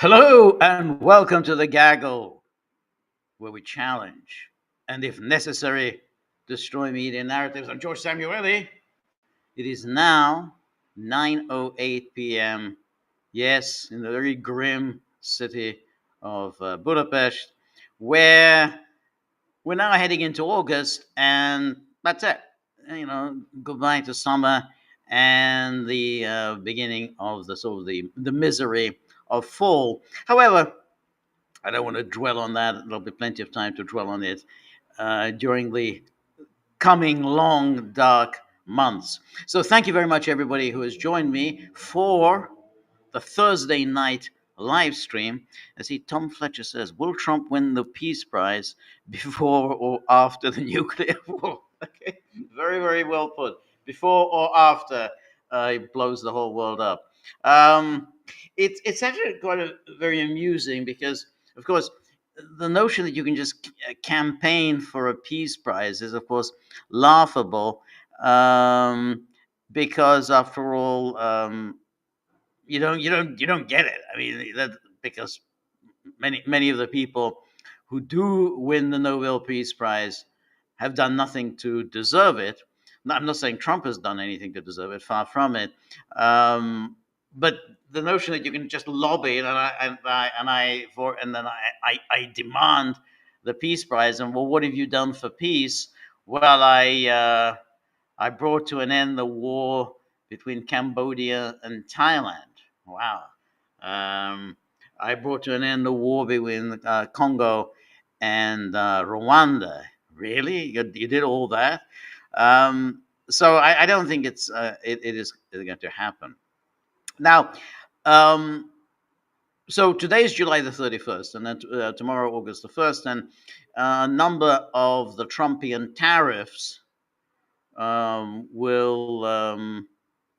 Hello and welcome to the Gaggle, where we challenge and, if necessary, destroy media narratives. I'm George Samueli. It is now 9:08 p.m. Yes, in the very grim city of Budapest, where we're now heading into August, and that's it. Goodbye to summer and the beginning of the sort of the misery of fall. However, I don't want to dwell on that. There'll be plenty of time to dwell on it during the coming long, dark months. So, thank you very much, everybody who has joined me for the Thursday night live stream. I see Tom Fletcher says, "Will Trump win the Peace Prize before or after the nuclear war?" Okay, very, very well put. Before or after it blows the whole world up. Um, it's actually quite very amusing because, of course, the notion that you can just campaign for a peace prize is, of course, laughable. Because after all, you don't get it. I mean, that because many of the people who do win the Nobel Peace Prize have done nothing to deserve it. No, I'm not saying Trump has done anything to deserve it. Far from it. But the notion that you can just lobby and then I demand the Peace Prize, and well, what have you done for peace? Well, I brought to an end the war between Cambodia and Thailand. Wow. Um, I brought to an end the war between Congo and Rwanda. Really? You did all that? So I don't think it is going to happen. Now, um, so today is July the 31st, and then tomorrow, August the 1st, and a number of the Trumpian tariffs will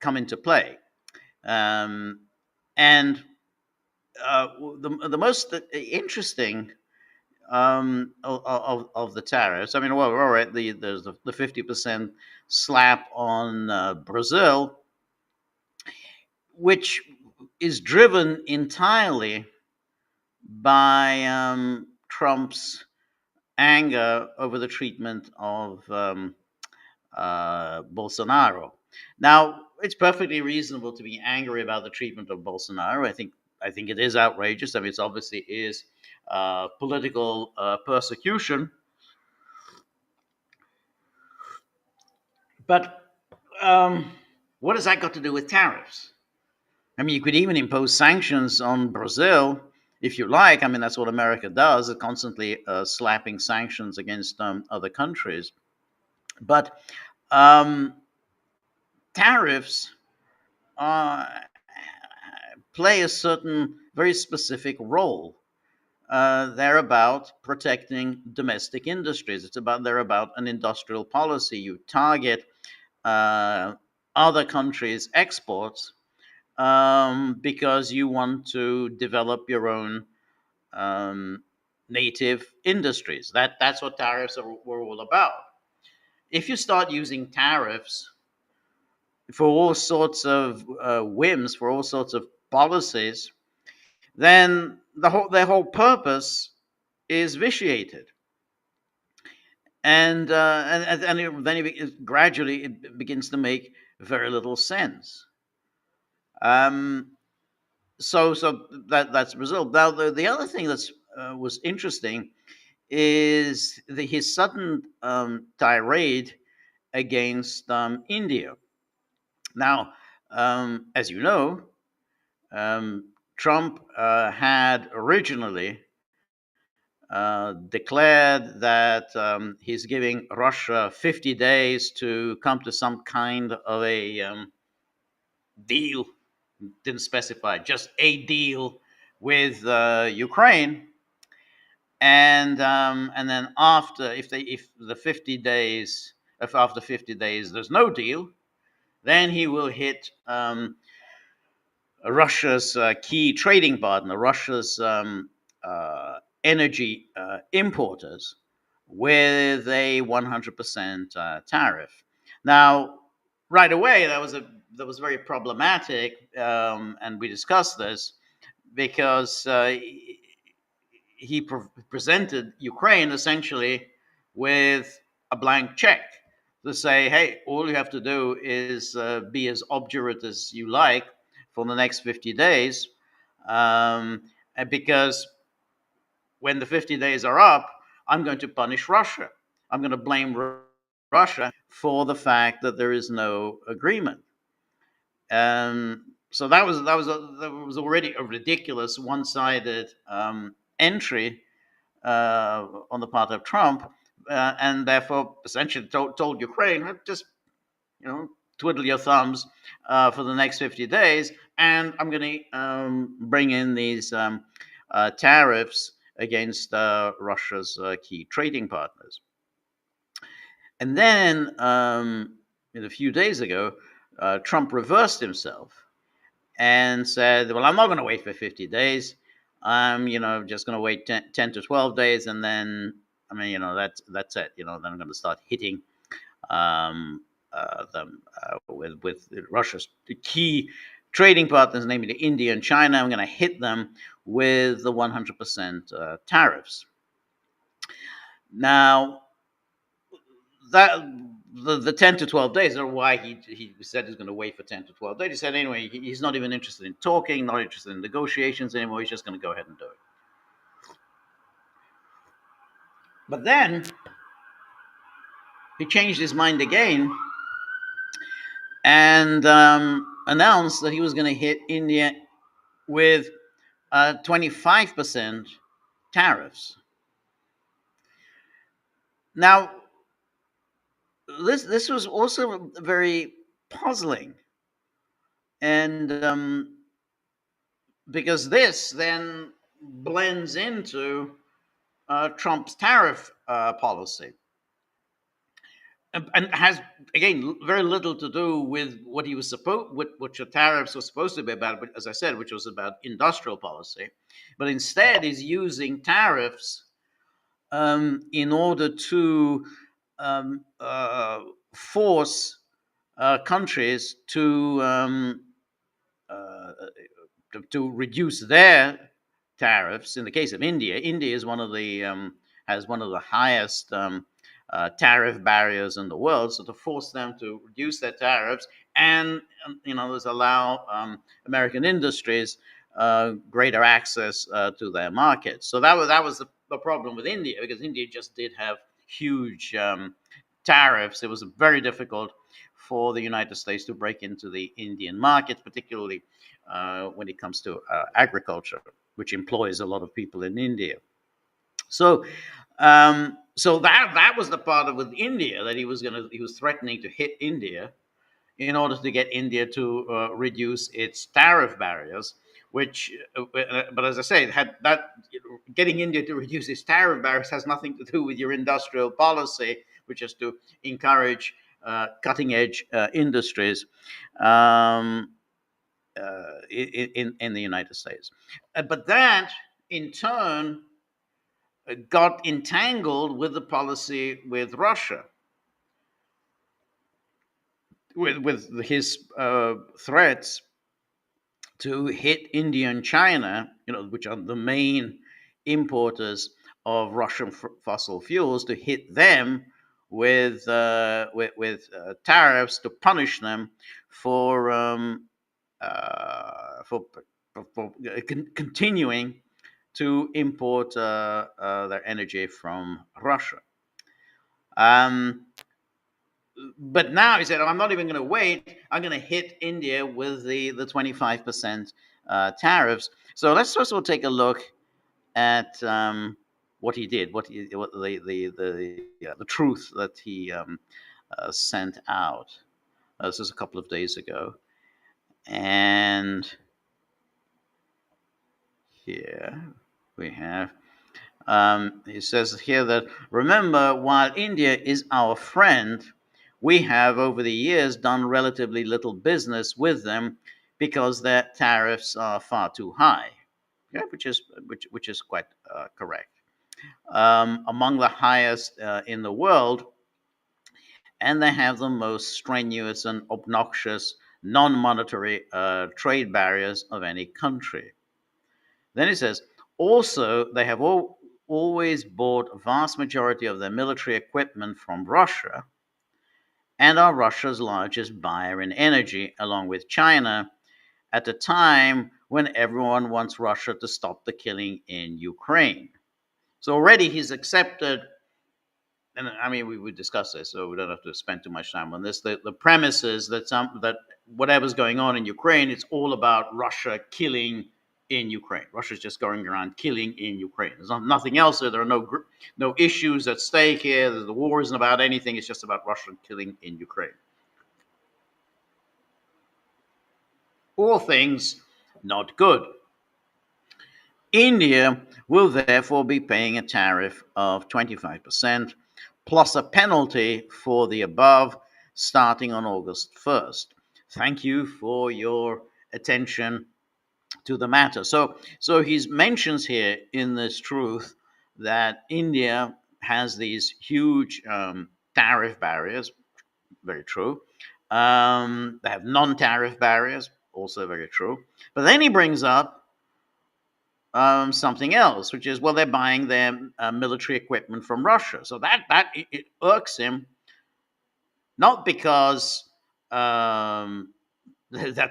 come into play. And the most interesting of the tariffs, I mean, well, all right, there's the 50% slap on Brazil, which is driven entirely by Trump's anger over the treatment of Bolsonaro. Now, it's perfectly reasonable to be angry about the treatment of Bolsonaro. I think it is outrageous. I mean, it's obviously is political persecution. But what has that got to do with tariffs? I mean, you could even impose sanctions on Brazil if you like. I mean, that's what America does, constantly slapping sanctions against other countries. But um, tariffs uh, play a certain very specific role. They're about protecting domestic industries. They're about an industrial policy. You target uh, other countries' exports because you want to develop your own um, native industries. That's what tariffs were all about. If you start using tariffs for all sorts of whims, for all sorts of policies, then their whole purpose is vitiated, and gradually it begins to make very little sense. Um, that's Brazil. Now the other thing that's was interesting is his sudden tirade against India. Now, as you know, Trump had originally declared that he's giving Russia 50 days to come to some kind of a deal. Didn't specify, just a deal with Ukraine. And then if the 50 days, if after 50 days there's no deal, then he will hit Russia's key trading partner, Russia's energy importers, with a 100% tariff. Now, right away, that was very problematic, and we discussed this because he presented Ukraine essentially with a blank check to say, hey, all you have to do is be as obdurate as you like for the next 50 days. And because when the 50 days are up, I'm going to punish Russia. I'm going to blame Russia for the fact that there is no agreement. So that was already a ridiculous one-sided entry on the part of Trump, and therefore essentially told Ukraine, just twiddle your thumbs for the next 50 days, and I'm going to bring in these tariffs against Russia's key trading partners. And then a few days ago, Trump reversed himself and said, well, I'm not going to wait for 50 days. I'm, just going to wait 10 to 12 days. And then, that's it. Then I'm going to start hitting them with Russia's key trading partners, namely India and China. I'm going to hit them with the 100% tariffs. Now, that the 10 to 12 days are why he said he's going to wait for 10 to 12 days. He said anyway, he's not even interested in talking, not interested in negotiations anymore. He's just going to go ahead and do it. But then he changed his mind again and announced that he was going to hit India with 25% tariffs. Now, this was also very puzzling, and because this then blends into Trump's tariff policy, and has again very little to do with what he was supposed, which the tariffs were supposed to be about. But as I said, which was about industrial policy, but instead is using tariffs in order to force countries to reduce their tariffs. In the case of India, India is has one of the highest tariff barriers in the world. So to force them to reduce their tariffs and allow American industries greater access to their markets. So that was the problem with India, because India just did have huge tariffs. It was very difficult for the United States to break into the Indian market, particularly when it comes to agriculture, which employs a lot of people in India. So that was the part of with India, that he was threatening to hit India in order to get India to reduce its tariff barriers. But as I say, getting India to reduce its tariff barriers has nothing to do with your industrial policy, which is to encourage cutting edge industries in the United States. But that, in turn, got entangled with the policy with Russia, with his threats to hit India and China, which are the main importers of Russian fossil fuels, to hit them with tariffs to punish them for continuing to import their energy from Russia. But now he said, I'm not even going to wait. I'm going to hit India with the 25% tariffs. So let's first of all take a look at what he did, what the truth that he sent out. This was a couple of days ago. And here we have, he says here that, remember, while India is our friend, we have over the years done relatively little business with them because their tariffs are far too high. Yeah, which is quite correct. Among the highest in the world, and they have the most strenuous and obnoxious non-monetary trade barriers of any country. Then it says, also, they have always bought a vast majority of their military equipment from Russia and are Russia's largest buyer in energy, along with China, at a time when everyone wants Russia to stop the killing in Ukraine. So already he's accepted, and I mean we would discuss this, so we don't have to spend too much time on this. The premise is that whatever's going on in Ukraine, it's all about Russia killing in Ukraine. Russia's just going around killing in Ukraine. There's nothing else. There are no issues at stake here. The war isn't about anything. It's just about Russian killing in Ukraine. All things not good. India will therefore be paying a tariff of 25% plus a penalty for the above starting on August 1st. Thank you for your attention to the matter. So he mentions here in this truth that India has these huge tariff barriers, very true. They have non-tariff barriers, also very true. But then he brings up something else, which is, well, they're buying their military equipment from Russia. So that it irks him, not because that's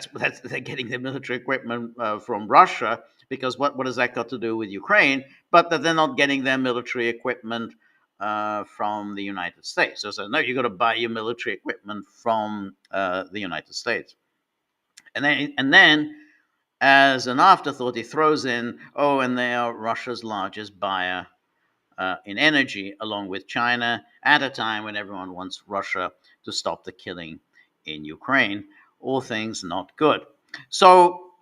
they're getting their military equipment from Russia, because what has that got to do with Ukraine? But that they're not getting their military equipment from the United States. So no, you got to buy your military equipment from the United States, and then as an afterthought, he throws in, oh, and they are Russia's largest buyer in energy, along with China, at a time when everyone wants Russia to stop the killing in Ukraine. All things not good. So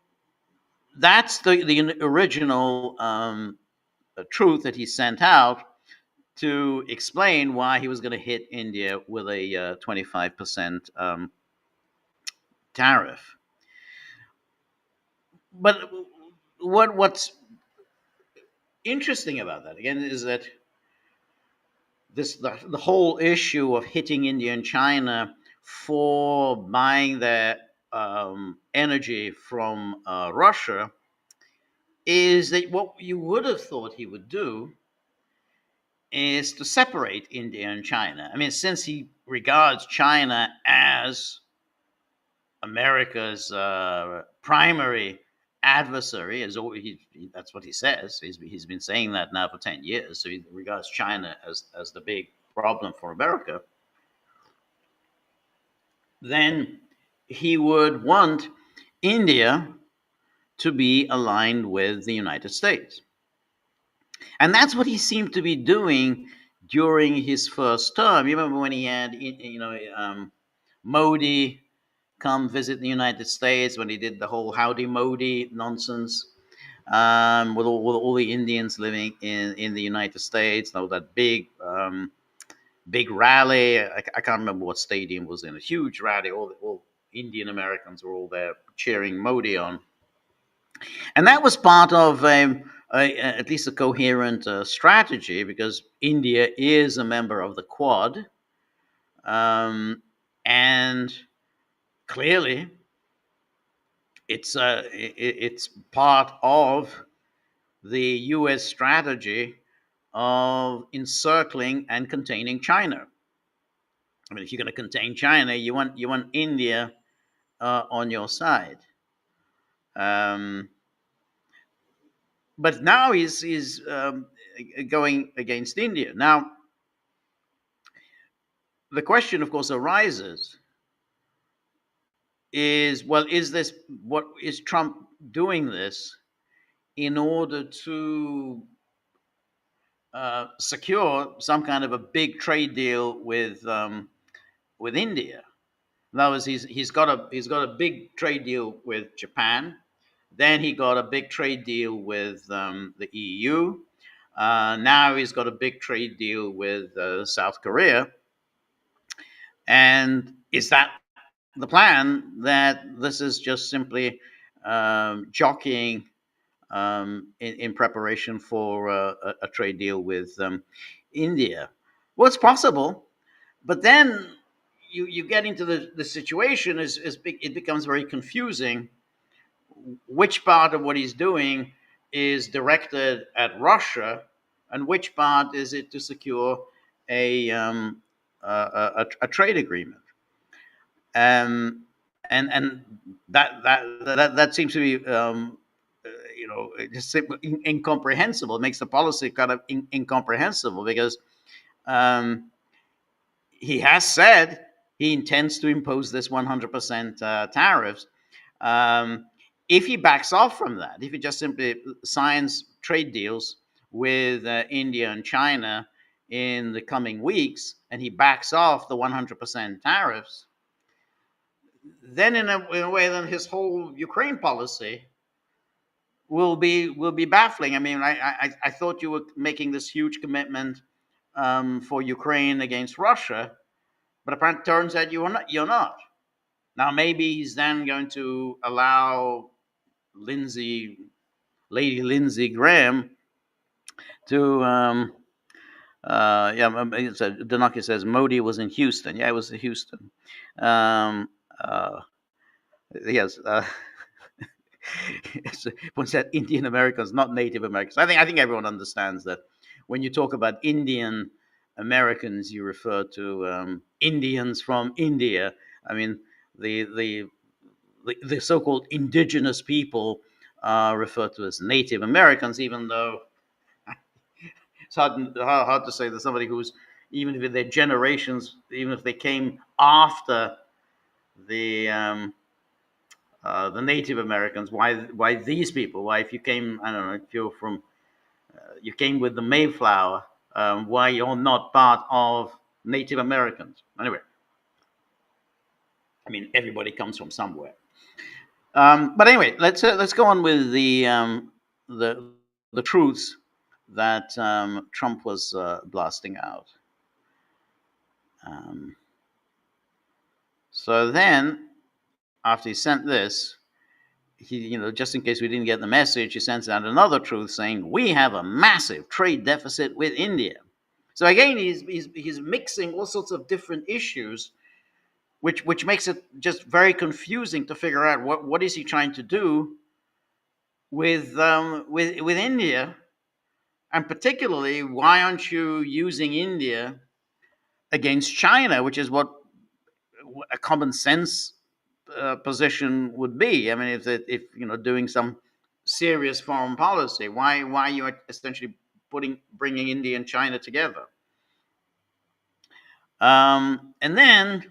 that's the original truth that he sent out to explain why he was going to hit India with a 25% tariff. But what's interesting about that, again, is that the whole issue of hitting India and China for buying their energy from Russia is that what you would have thought he would do is to separate India and China. I mean, since he regards China as America's primary adversary, that's what he says. He's been saying that now for 10 years. So he regards China as the big problem for America. Then he would want India to be aligned with the United States. And that's what he seemed to be doing during his first term. You remember when he had, Modi come visit the United States, when he did the whole Howdy Modi nonsense, with all the Indians living in the United States. That big rally. I can't remember what stadium was in. A huge rally. All Indian Americans were all there cheering Modi on. And that was part of at least a coherent strategy, because India is a member of the Quad. And clearly, it's part of the U.S. strategy of encircling and containing China. I mean, if you're going to contain China, you want India on your side. But now he's going against India. Now, the question, of course, arises: is Trump doing this in order to secure some kind of a big trade deal with India? In other words, he's got a big trade deal with Japan. Then he got a big trade deal with the EU. Now he's got a big trade deal with South Korea. And is that the plan, that this is just simply jockeying in preparation for a trade deal with India? Well, it's possible, but then you get into the situation it becomes very confusing which part of what he's doing is directed at Russia, and which part is it to secure a trade agreement? Um, and that seems to be just incomprehensible. It makes the policy kind of incomprehensible because um, he has said he intends to impose this 100% tariffs. Um, if he backs off from that, if he just simply signs trade deals with India and China in the coming weeks, and he backs off the 100% tariffs, then in a way, then his whole Ukraine policy will be baffling. I mean, I thought you were making this huge commitment for Ukraine against Russia, but apparently, turns out you are not. You're not. Now, maybe he's then going to allow Lady Lindsey Graham, to. Danaki says Modi was in Houston. Yeah, it was in Houston. Um, uh, yes. One said Indian Americans, not Native Americans. I think everyone understands that when you talk about Indian Americans, you refer to Indians from India. I mean, the so-called indigenous people are referred to as Native Americans, even though it's hard to say that somebody who's, even if they're generations, even if they came after the the Native Americans, why these people? Why, if you came, I don't know, if you're from, you came with the Mayflower, why you're not part of Native Americans? Anyway, I mean, everybody comes from somewhere. But anyway, let's go on with the the truths that Trump was blasting out. Um, so then, after he sent this, just in case we didn't get the message, he sends out another truth saying we have a massive trade deficit with India. So again, he's mixing all sorts of different issues, which makes it just very confusing to figure out what is he trying to do with India, and particularly why aren't you using India against China, which is what a common sense position would be. I mean, if doing some serious foreign policy, why you are essentially bringing India and China together. And then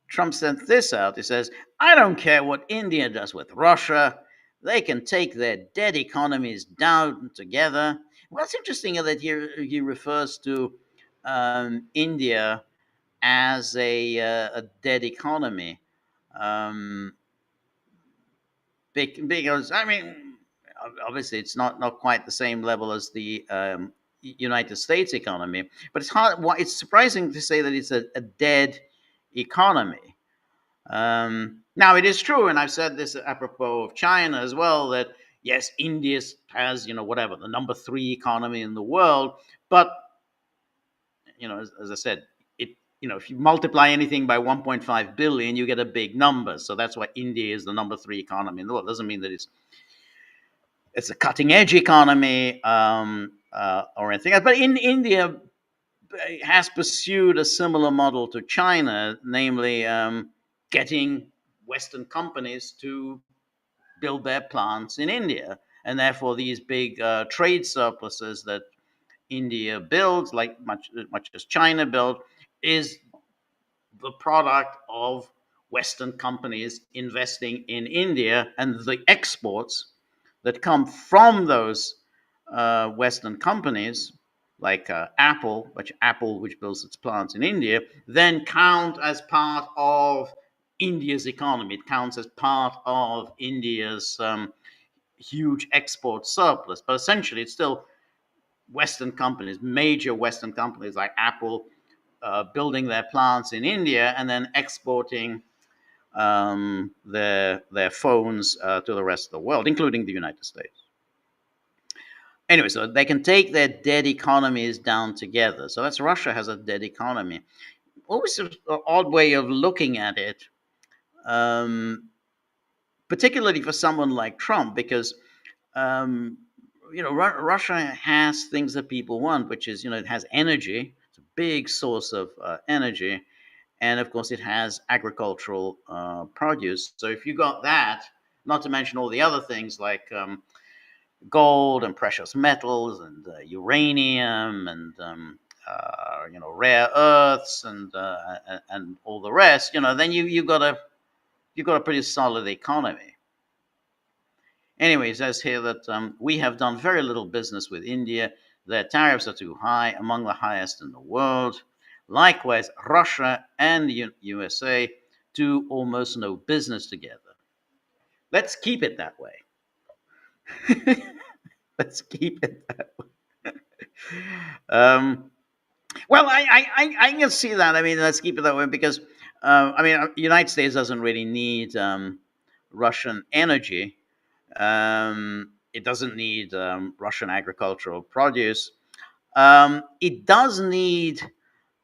Trump sent this out. He says, I don't care what India does with Russia. They can take their dead economies down together. Well, it's interesting that he refers to India as a dead economy. Um, because, I mean, obviously it's not quite the same level as the United States economy, but it's hard. It's surprising to say that it's a dead economy. Now, it is true, and I've said this apropos of China as well, that yes, India has, whatever, the number 3 economy in the world, but as I said, if you multiply anything by 1.5 billion, you get a big number. So that's why India is the number 3 economy in the world. It doesn't mean that it's a cutting edge economy or anything else. But in India has pursued a similar model to China, namely getting Western companies to build their plants in India, and therefore these big trade surpluses that India builds, like much as China built, is the product of Western companies investing in India, and the exports that come from those Western companies, like Apple, which builds its plants in India, then count as part of India's economy. It counts as part of India's huge export surplus. But essentially, it's still Western companies, major Western companies like Apple, building their plants in India and then exporting their phones to the rest of the world, including the United States. Anyway, so they can take their dead economies down together. So that's Russia has a dead economy. Always an odd way of looking at it, particularly for someone like Trump, because Russia has things that people want, which is, it has energy. It's a big source of energy, and of course, it has agricultural produce. So if you got that, not to mention all the other things like gold and precious metals and uranium and rare earths and all the rest, then you got a pretty solid economy. Anyway, it says here that we have done very little business with India. Their tariffs are too high, among the highest in the world. Likewise, Russia and the USA do almost no business together. Let's keep it that way. Let's keep it that way. Well, I can see that. I mean, let's keep it that way because, the United States doesn't really need Russian energy. It doesn't need Russian agricultural produce. It does need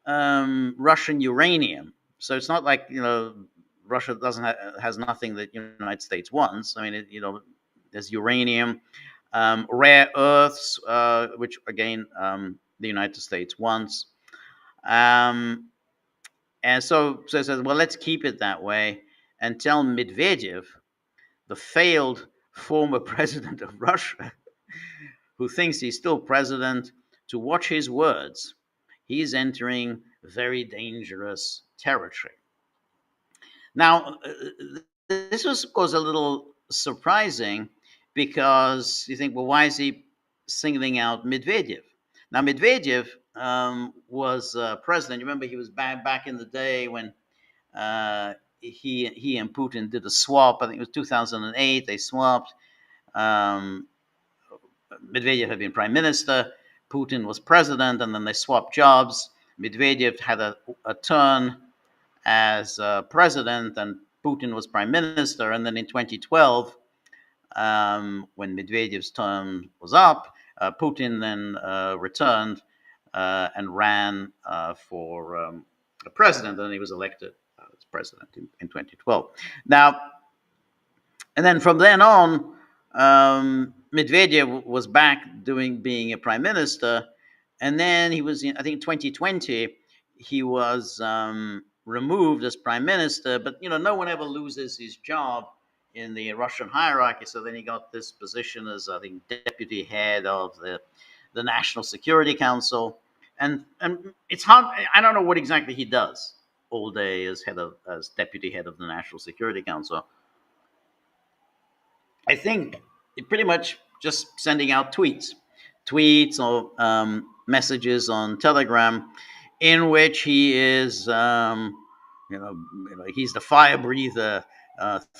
Russian uranium. So it's not like Russia doesn't has nothing that the United States wants. I mean, there's uranium, rare earths, which again the United States wants. And so it says, well, let's keep it that way and tell Medvedev, the failed former president of Russia, who thinks he's still president, to watch his words. He's entering very dangerous territory. Now, this was, of course, a little surprising because you think, well, why is he singling out Medvedev? Now, Medvedev was president. You remember he was back in the day when he and Putin did a swap. I think it was 2008. They swapped. Medvedev had been prime minister. Putin was president, and then they swapped jobs. Medvedev had a turn as president, and Putin was prime minister. And then in 2012, when Medvedev's term was up, Putin then returned and ran for president, and he was elected as president in 2012. Now, and then from then on, Medvedev was back being a prime minister, and then he was, I think, 2020, he was removed as prime minister. But no one ever loses his job in the Russian hierarchy. So then he got this position as, I think, deputy head of the National Security Council, and it's hard. I don't know what exactly he does all day as deputy head of the National Security Council. I think it pretty much just sending out tweets or messages on Telegram, in which he is, he's the fire breather,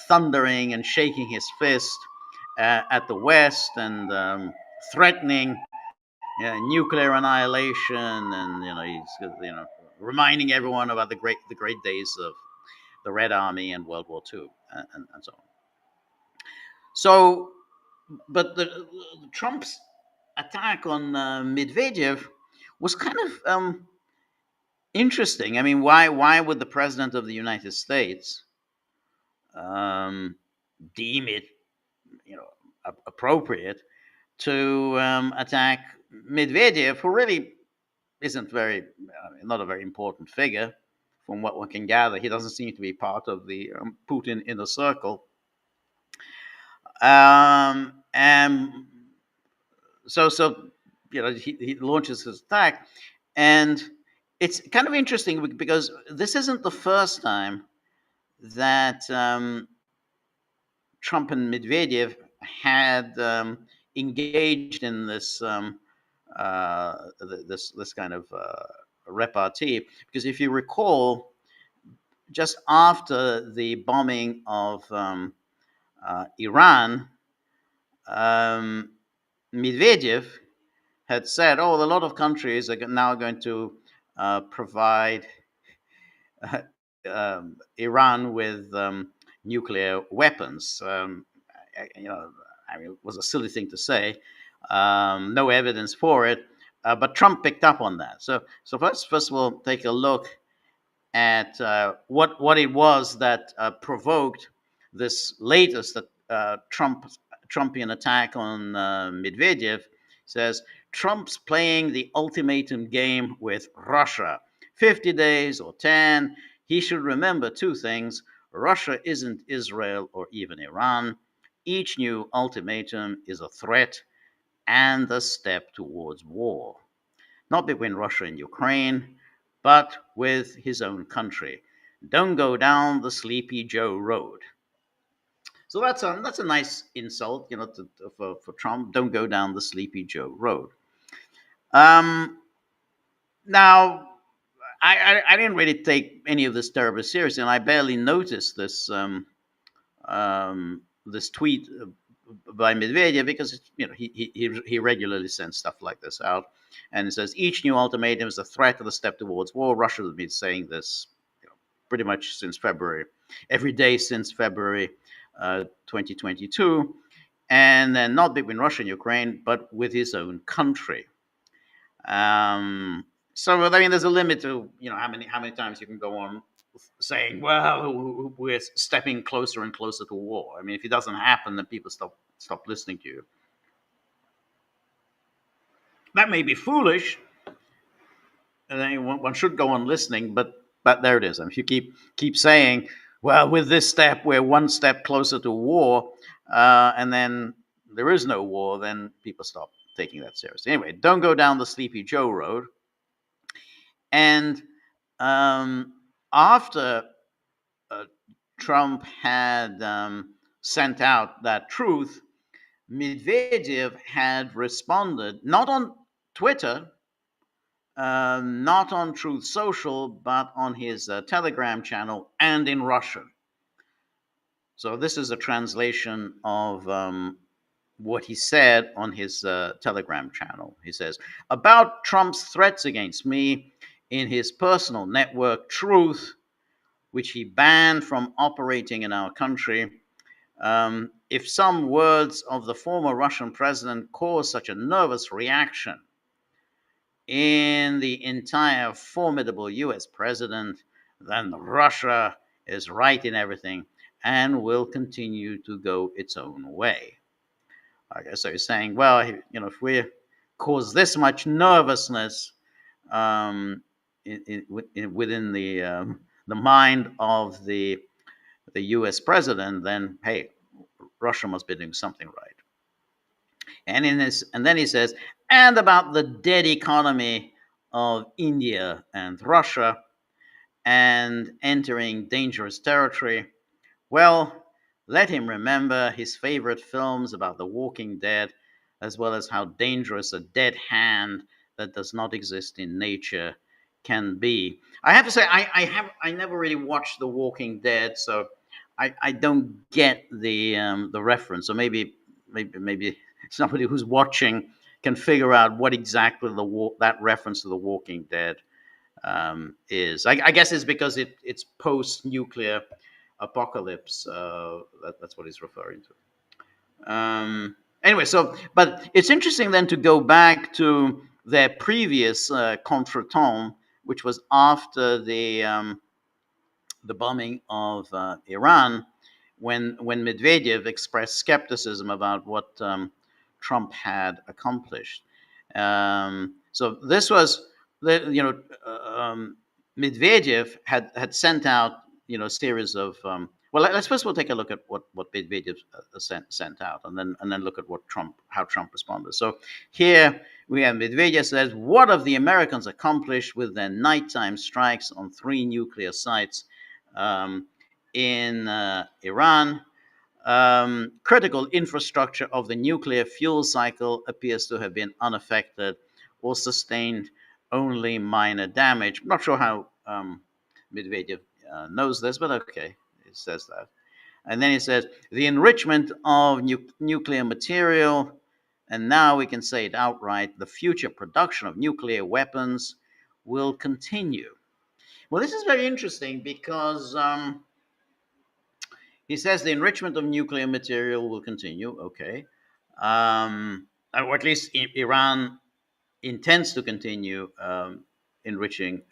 thundering and shaking his fist at the West and threatening nuclear annihilation, and he's reminding everyone about the great days of the Red Army and World War II and so on. So, but the Trump's attack on Medvedev was kind of interesting. I mean, why would the president of the United States deem it, appropriate to attack Medvedev, who really isn't not a very important figure, from what one can gather? He doesn't seem to be part of the Putin inner circle. And so he launches his attack, and it's kind of interesting because this isn't the first time that Trump and Medvedev had engaged in this this kind of repartee. Because if you recall, just after the bombing of Iran, Medvedev had said, "Oh, a lot of countries are now going to provide Iran with nuclear weapons." It was a silly thing to say. No evidence for it, but Trump picked up on that. So first of all, take a look at what it was that provoked this latest Trump Trumpian attack on Medvedev, says Trump's playing the ultimatum game with Russia. 50 days or 10. He should remember two things. Russia isn't Israel or even Iran. Each new ultimatum is a threat and a step towards war, not between Russia and Ukraine, but with his own country. Don't go down the Sleepy Joe road. So that's a nice insult, for Trump. Don't go down the Sleepy Joe road. Um, Now, I didn't really take any of this terribly seriously, and I barely noticed this tweet by Medvedev because he regularly sends stuff like this out, and it says each new ultimatum is a threat of a step towards war. Russia has been saying this pretty much since February, every day since February 2022, and then not between Russia and Ukraine, but with his own country. So I mean, there's a limit to how many times you can go on saying, "Well, we're stepping closer and closer to war." I mean, if it doesn't happen, then people stop listening to you. That may be foolish, and then one should go on listening, but there it is. I mean, if you keep saying, "Well, with this step, we're one step closer to war," and then there is no war, then people stop taking that seriously. Anyway, don't go down the Sleepy Joe road. And after Trump had sent out that truth, Medvedev had responded not on Twitter, not on Truth Social, but on his Telegram channel and in Russian. So this is a translation of what he said on his Telegram channel. He says, about Trump's threats against me in his personal network, Truth, which he banned from operating in our country. If some words of the former Russian president cause such a nervous reaction in the entire formidable US president, then Russia is right in everything and will continue to go its own way. Okay, so he's saying, well, if we cause this much nervousness within the mind of the U.S. president, then hey, Russia must be doing something right. And then he says, and about the dead economy of India and Russia and entering dangerous territory. Well, let him remember his favorite films about the walking dead, as well as how dangerous a dead hand that does not exist in nature can be. I have to say, I never really watched The Walking Dead, so I don't get the reference. So maybe somebody who's watching can figure out what exactly that reference to The Walking Dead is. I guess it's because it's post-nuclear apocalypse. That's what he's referring to. Anyway, but it's interesting then to go back to their previous contretemps, which was after the bombing of Iran, when Medvedev expressed skepticism about what Trump had accomplished. So this was Medvedev had sent out a series of let's first of all take a look at what Medvedev sent out, and then look at how Trump responded. So here we have Medvedev says, what have the Americans accomplished with their nighttime strikes on 3 nuclear sites in Iran? Critical infrastructure of the nuclear fuel cycle appears to have been unaffected or sustained only minor damage. I'm not sure how Medvedev knows this, but okay, it says that. And then he says, the enrichment of nuclear material, and now we can say it outright, the future production of nuclear weapons will continue. Well, this is very interesting because he says the enrichment of nuclear material will continue, okay. Or at least Iran intends to continue enriching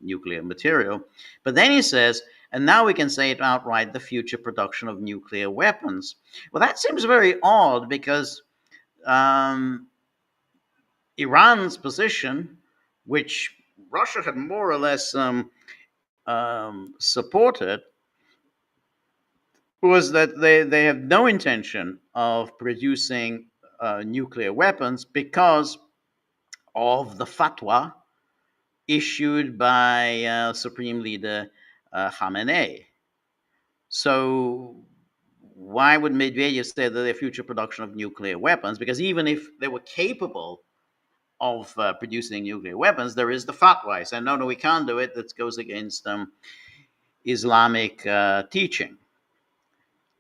nuclear material. But then he says, and now we can say it outright, the future production of nuclear weapons. Well, that seems very odd because Iran's position, which Russia had more or less supported, was that they have no intention of producing nuclear weapons because of the fatwa issued by Supreme Leader Khamenei. So why would Medvedev say that their future production of nuclear weapons? Because even if they were capable of producing nuclear weapons, there is the fatwa. So no, we can't do it. That goes against Islamic teaching.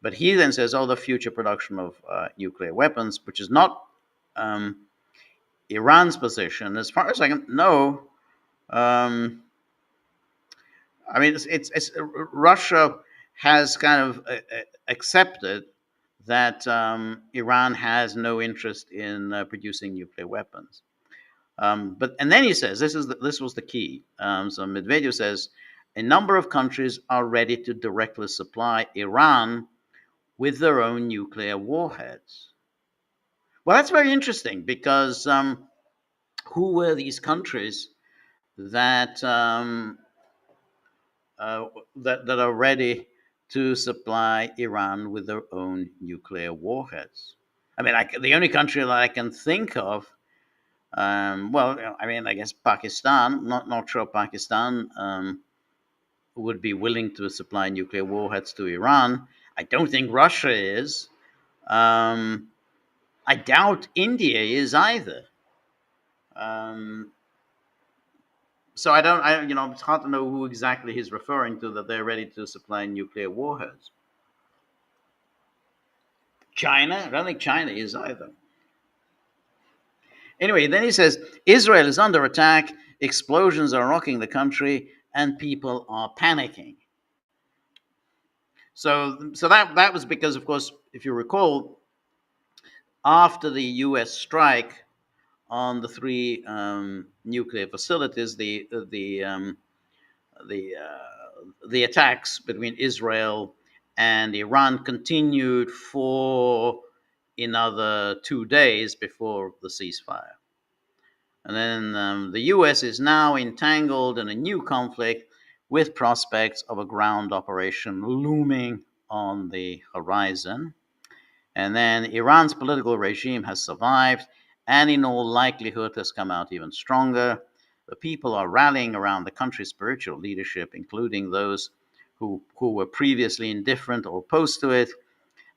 But he then says, the future production of nuclear weapons, which is not Iran's position. As far as I can know, I mean, it's Russia has kind of accepted that Iran has no interest in producing nuclear weapons. But then he says this was the key. So Medvedev says a number of countries are ready to directly supply Iran with their own nuclear warheads. Well, that's very interesting because who were these countries that that are ready to supply Iran with their own nuclear warheads? I mean, the only country that I can think of, I guess Pakistan. Not sure Pakistan would be willing to supply nuclear warheads to Iran. I don't think Russia is. I doubt India is either. So it's hard to know who exactly he's referring to that they're ready to supply nuclear warheads. China? I don't think China is either. Anyway, then he says, Israel is under attack, explosions are rocking the country, and people are panicking. So that was because, of course, if you recall, after the U.S. strike on the three nuclear facilities, the attacks between Israel and Iran continued for another 2 days before the ceasefire. And then the U.S. is now entangled in a new conflict with prospects of a ground operation looming on the horizon. And then Iran's political regime has survived and in all likelihood has come out even stronger. The people are rallying around the country's spiritual leadership, including those who were previously indifferent or opposed to it.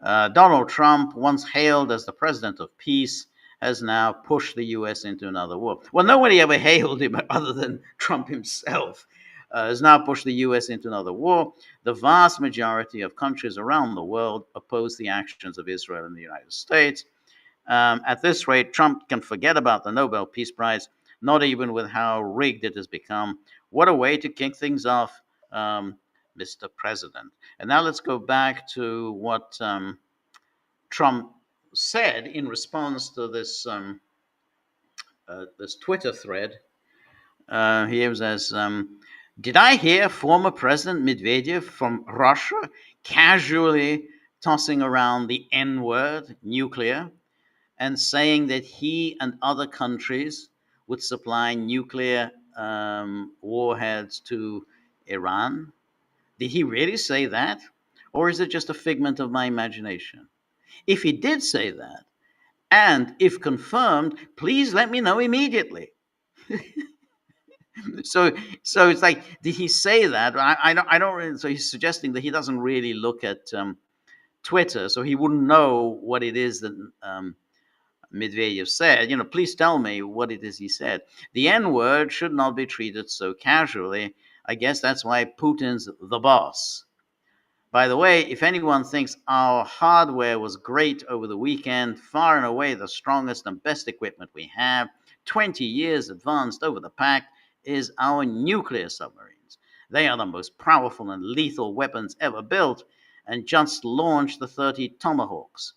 Donald Trump, once hailed as the president of peace, has now pushed the U.S. into another war. Well, nobody ever hailed him other than Trump himself. Has now pushed the U.S. into another war. The vast majority of countries around the world oppose the actions of Israel and the United States. At this rate, Trump can forget about the Nobel Peace Prize, not even with how rigged it has become. What a way to kick things off, Mr. President. And now let's go back to what Trump said in response to this this Twitter thread. He says, did I hear former President Medvedev from Russia casually tossing around the N-word, nuclear, and saying that he and other countries would supply nuclear warheads to Iran? Did he really say that? Or is it just a figment of my imagination? If he did say that, and if confirmed, please let me know immediately. So it's like, did he say that? I don't really. So he's suggesting that he doesn't really look at Twitter, so he wouldn't know what it is that Medvedev said. Please tell me what it is he said. The N-word should not be treated so casually. I guess that's why Putin's the boss. By the way, if anyone thinks our hardware was great over the weekend, far and away the strongest and best equipment we have, 20 years advanced over the pact, is our nuclear submarines. They are the most powerful and lethal weapons ever built, and just launched the 30 Tomahawks.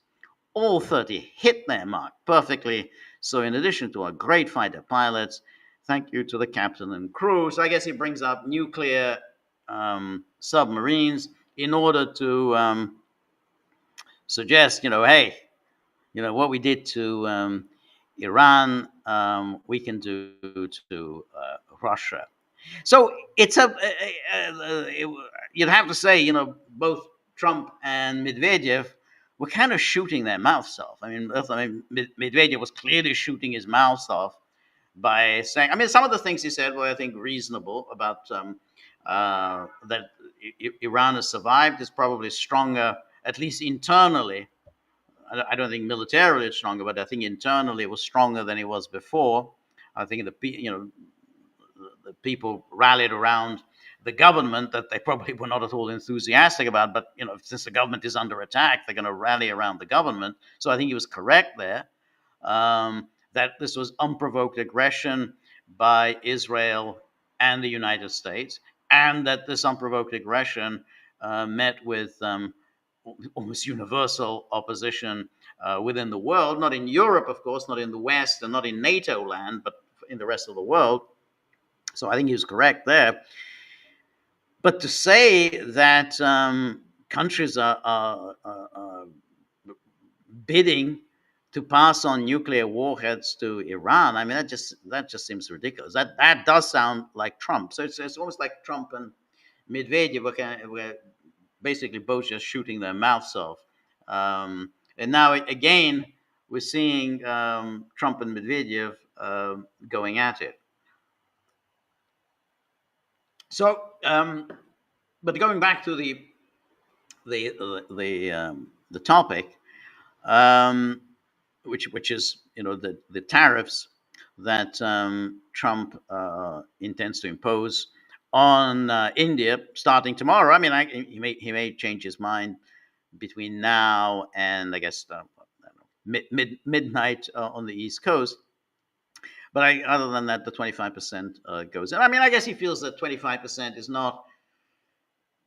All 30 hit their mark perfectly, so in addition to our great fighter pilots, Thank you to the captain and crew. So I guess he brings up nuclear submarines in order to suggest, hey, what we did to Iran, we can do to Russia. So it's you'd have to say, both Trump and Medvedev were kind of shooting their mouths off. I mean, Medvedev was clearly shooting his mouth off by saying, some of the things he said were, I think, reasonable about that Iran has survived, is probably stronger, at least internally. I don't think militarily it's stronger, but I think internally it was stronger than it was before. I think the people rallied around the government that they probably were not at all enthusiastic about. But since the government is under attack, they're going to rally around the government. So I think he was correct there. That this was unprovoked aggression by Israel and the United States, and that this unprovoked aggression met with almost universal opposition within the world, not in Europe, of course, not in the West, and not in NATO land, but in the rest of the world. So I think he was correct there. But to say that countries are bidding to pass on nuclear warheads to Iran, that just seems ridiculous. That does sound like Trump. So it's almost like Trump and Medvedev were basically both just shooting their mouths off. And now again, we're seeing Trump and Medvedev going at it. So, but going back to the topic, which is the tariffs that Trump intends to impose on India starting tomorrow. He may change his mind between now and I guess midnight on the East Coast. But other than that, the 25% goes in. I guess he feels that 25% is not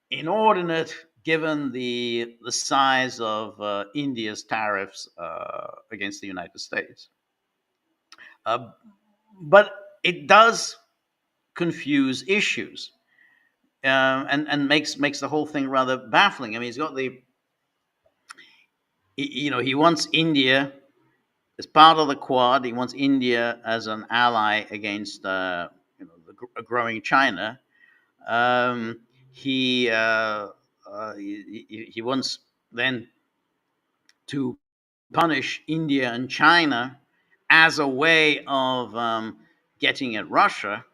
inordinate given the size of India's tariffs against the United States. But it does confuse issues and makes the whole thing rather baffling. He's got he wants India as part of the Quad. He wants India as an ally against a growing China. He wants then to punish India and China as a way of getting at Russia.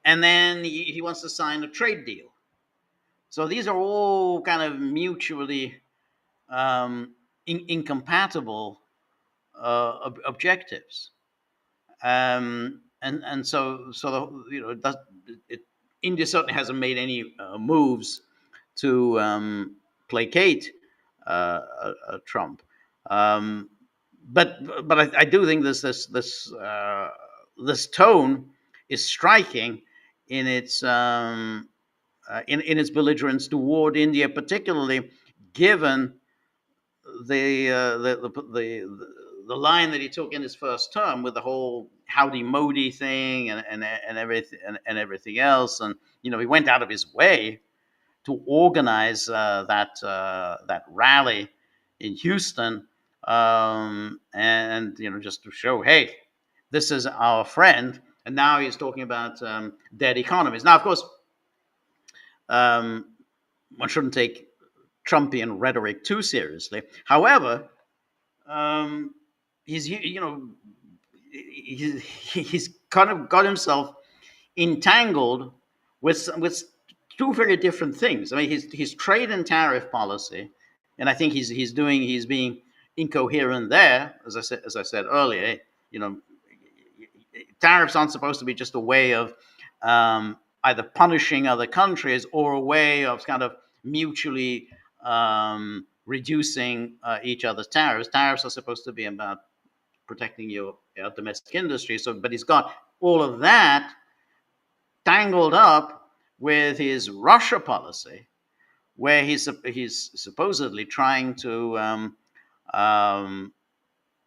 And then he wants to sign a trade deal. So these are all kind of mutually incompatible objectives. And so India certainly hasn't made any moves to placate Trump. But I do think this tone is striking in its in its belligerence toward India, particularly given the line that he took in his first term with the whole Howdy Modi thing and everything else, and he went out of his way to organize that rally in Houston, and just to show, hey, this is our friend. And now he's talking about dead economies. Now, of course, one shouldn't take Trumpian rhetoric too seriously. However, he's kind of got himself entangled with two very different things. His trade and tariff policy, and I think he's being incoherent there. As I said earlier, tariffs aren't supposed to be just a way of either punishing other countries or a way of kind of mutually reducing each other's tariffs. Tariffs are supposed to be about protecting your domestic industry. But he's got all of that tangled up with his Russia policy, where he's supposedly trying to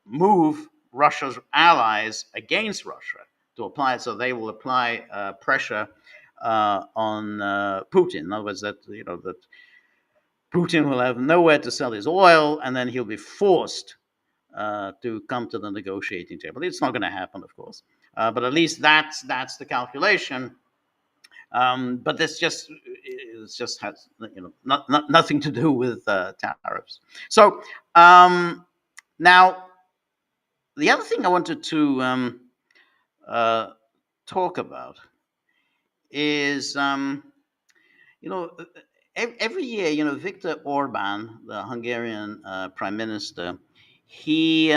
move Russia's allies against Russia, to apply it. So they will apply pressure on Putin. In other words, that that Putin will have nowhere to sell his oil, and then he'll be forced to come to the negotiating table. It's not going to happen, of course, but at least that's the calculation. But this just has nothing to do with tariffs. So now the other thing I wanted to talk about is every year Viktor Orban, the Hungarian prime minister, he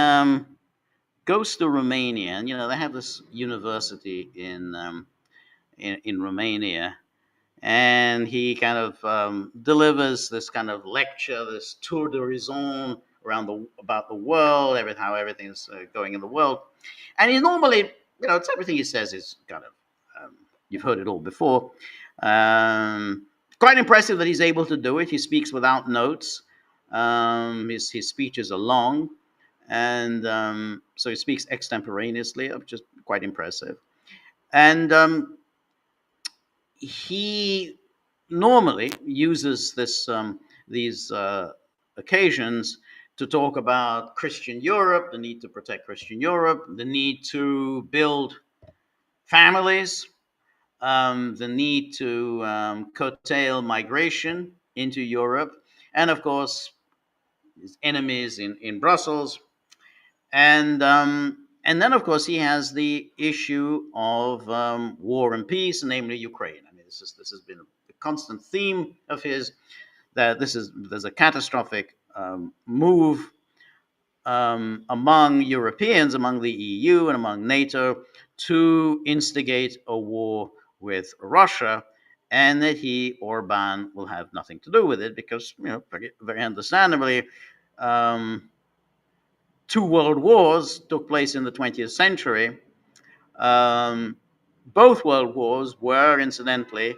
goes to Romania, and they have this university in Romania, and he kind of delivers this kind of lecture, this tour d'horizon about the world, how everything's going in the world, and he normally, it's everything he says is kind of you've heard it all before. Quite impressive that he's able to do it. He speaks without notes. His speeches are long, and so he speaks extemporaneously, which is quite impressive. And he normally uses these occasions to talk about Christian Europe, the need to protect Christian Europe, the need to build families, the need to curtail migration into Europe, and of course, his enemies in Brussels. And then, of course, he has the issue of war and peace, namely Ukraine. I mean, this has been a constant theme of his. That there's a catastrophic move among Europeans, among the EU, and among NATO to instigate a war with Russia, and that Orban, will have nothing to do with it because, very understandably, 2 world wars took place in the 20th century. Both world wars were, incidentally,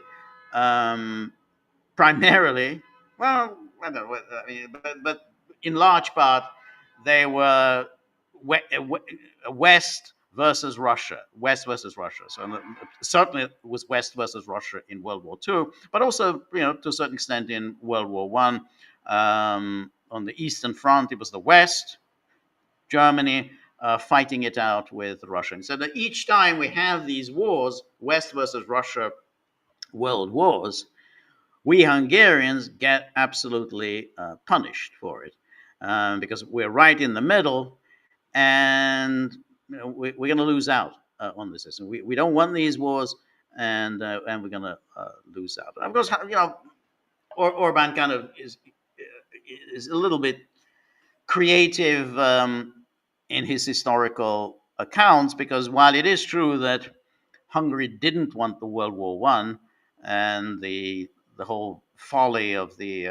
primarily, well, I don't know, I mean, but in large part, they were West versus Russia. So certainly it was West versus Russia in World War II, but also, to a certain extent in World War I. On the Eastern Front, it was the West, Germany, fighting it out with Russia. And so that each time we have these wars, West versus Russia, world wars, we Hungarians get absolutely punished for it because we're right in the middle, and we're going to lose out on this system. We don't want these wars, and we're going to lose out. Of course, Orban kind of is a little bit creative in his historical accounts, because while it is true that Hungary didn't want the World War I and the whole folly of the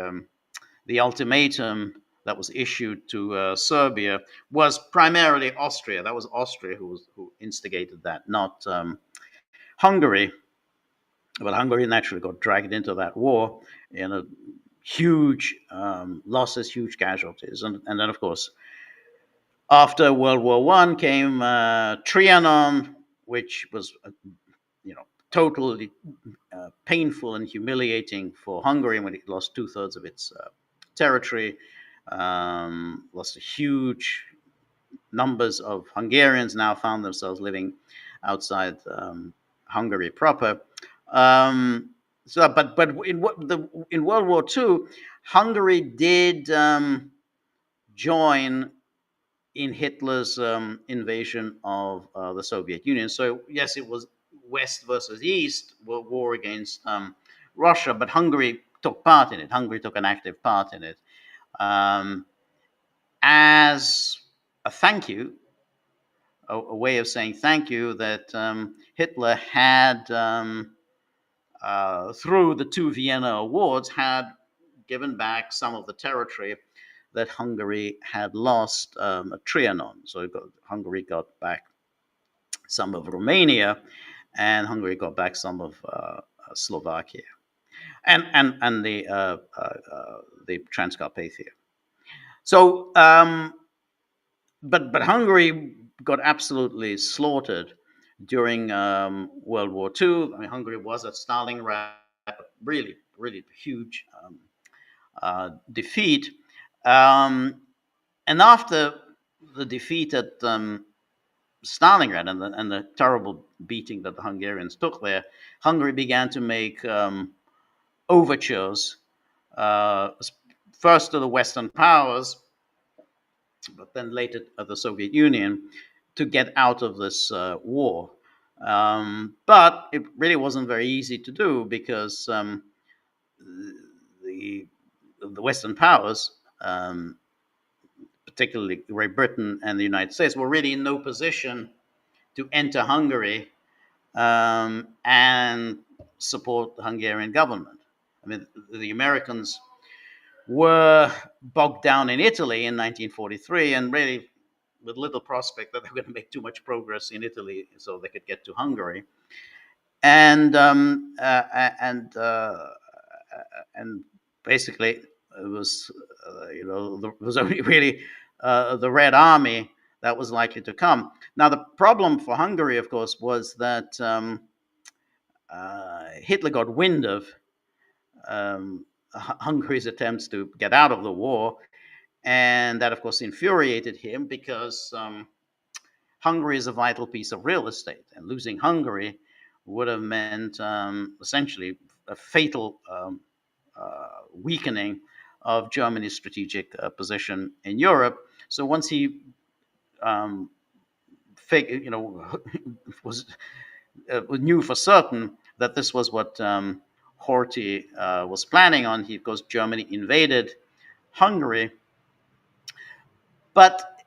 ultimatum that was issued to Serbia was primarily Austria. That was Austria who instigated that, not Hungary. But Hungary naturally got dragged into that war in a huge losses, huge casualties, and then of course after World War I came Trianon, which was totally painful and humiliating for Hungary when it lost 2/3 of its territory, lost a huge numbers of Hungarians now found themselves living outside Hungary proper. But in World War II, Hungary did join in Hitler's invasion of the Soviet Union. So yes, it was West versus East, war against Russia, but Hungary took part in it. Hungary took an active part in it as a thank you, a way of saying thank you that Hitler had, through the 2 Vienna Awards, had given back some of the territory that Hungary had lost at Trianon. So Hungary got back some of Romania, and Hungary got back some of Slovakia, and the Transcarpathia. So, but Hungary got absolutely slaughtered during World War II. I mean, Hungary was at Stalingrad, really, really huge defeat. Um, and after the defeat at Stalingrad and the terrible beating that the Hungarians took there, Hungary began to make overtures, uh, first to the Western powers, but then later the Soviet Union, to get out of this war. But it really wasn't very easy to do because the the Western powers, particularly Great Britain and the United States, were really in no position to enter Hungary and support the Hungarian government. I mean, the Americans were bogged down in Italy in 1943, and really with little prospect that they were going to make too much progress in Italy so they could get to Hungary. And and basically it was it was only really the Red Army that was likely to come. Now the problem for Hungary, of course, was that Hitler got wind of Hungary's attempts to get out of the war, and that, of course, infuriated him because Hungary is a vital piece of real estate, and losing Hungary would have meant essentially a fatal weakening of Germany's strategic position in Europe. So once he was knew for certain that this was what Horthy was planning on, he, of course, Germany invaded Hungary, but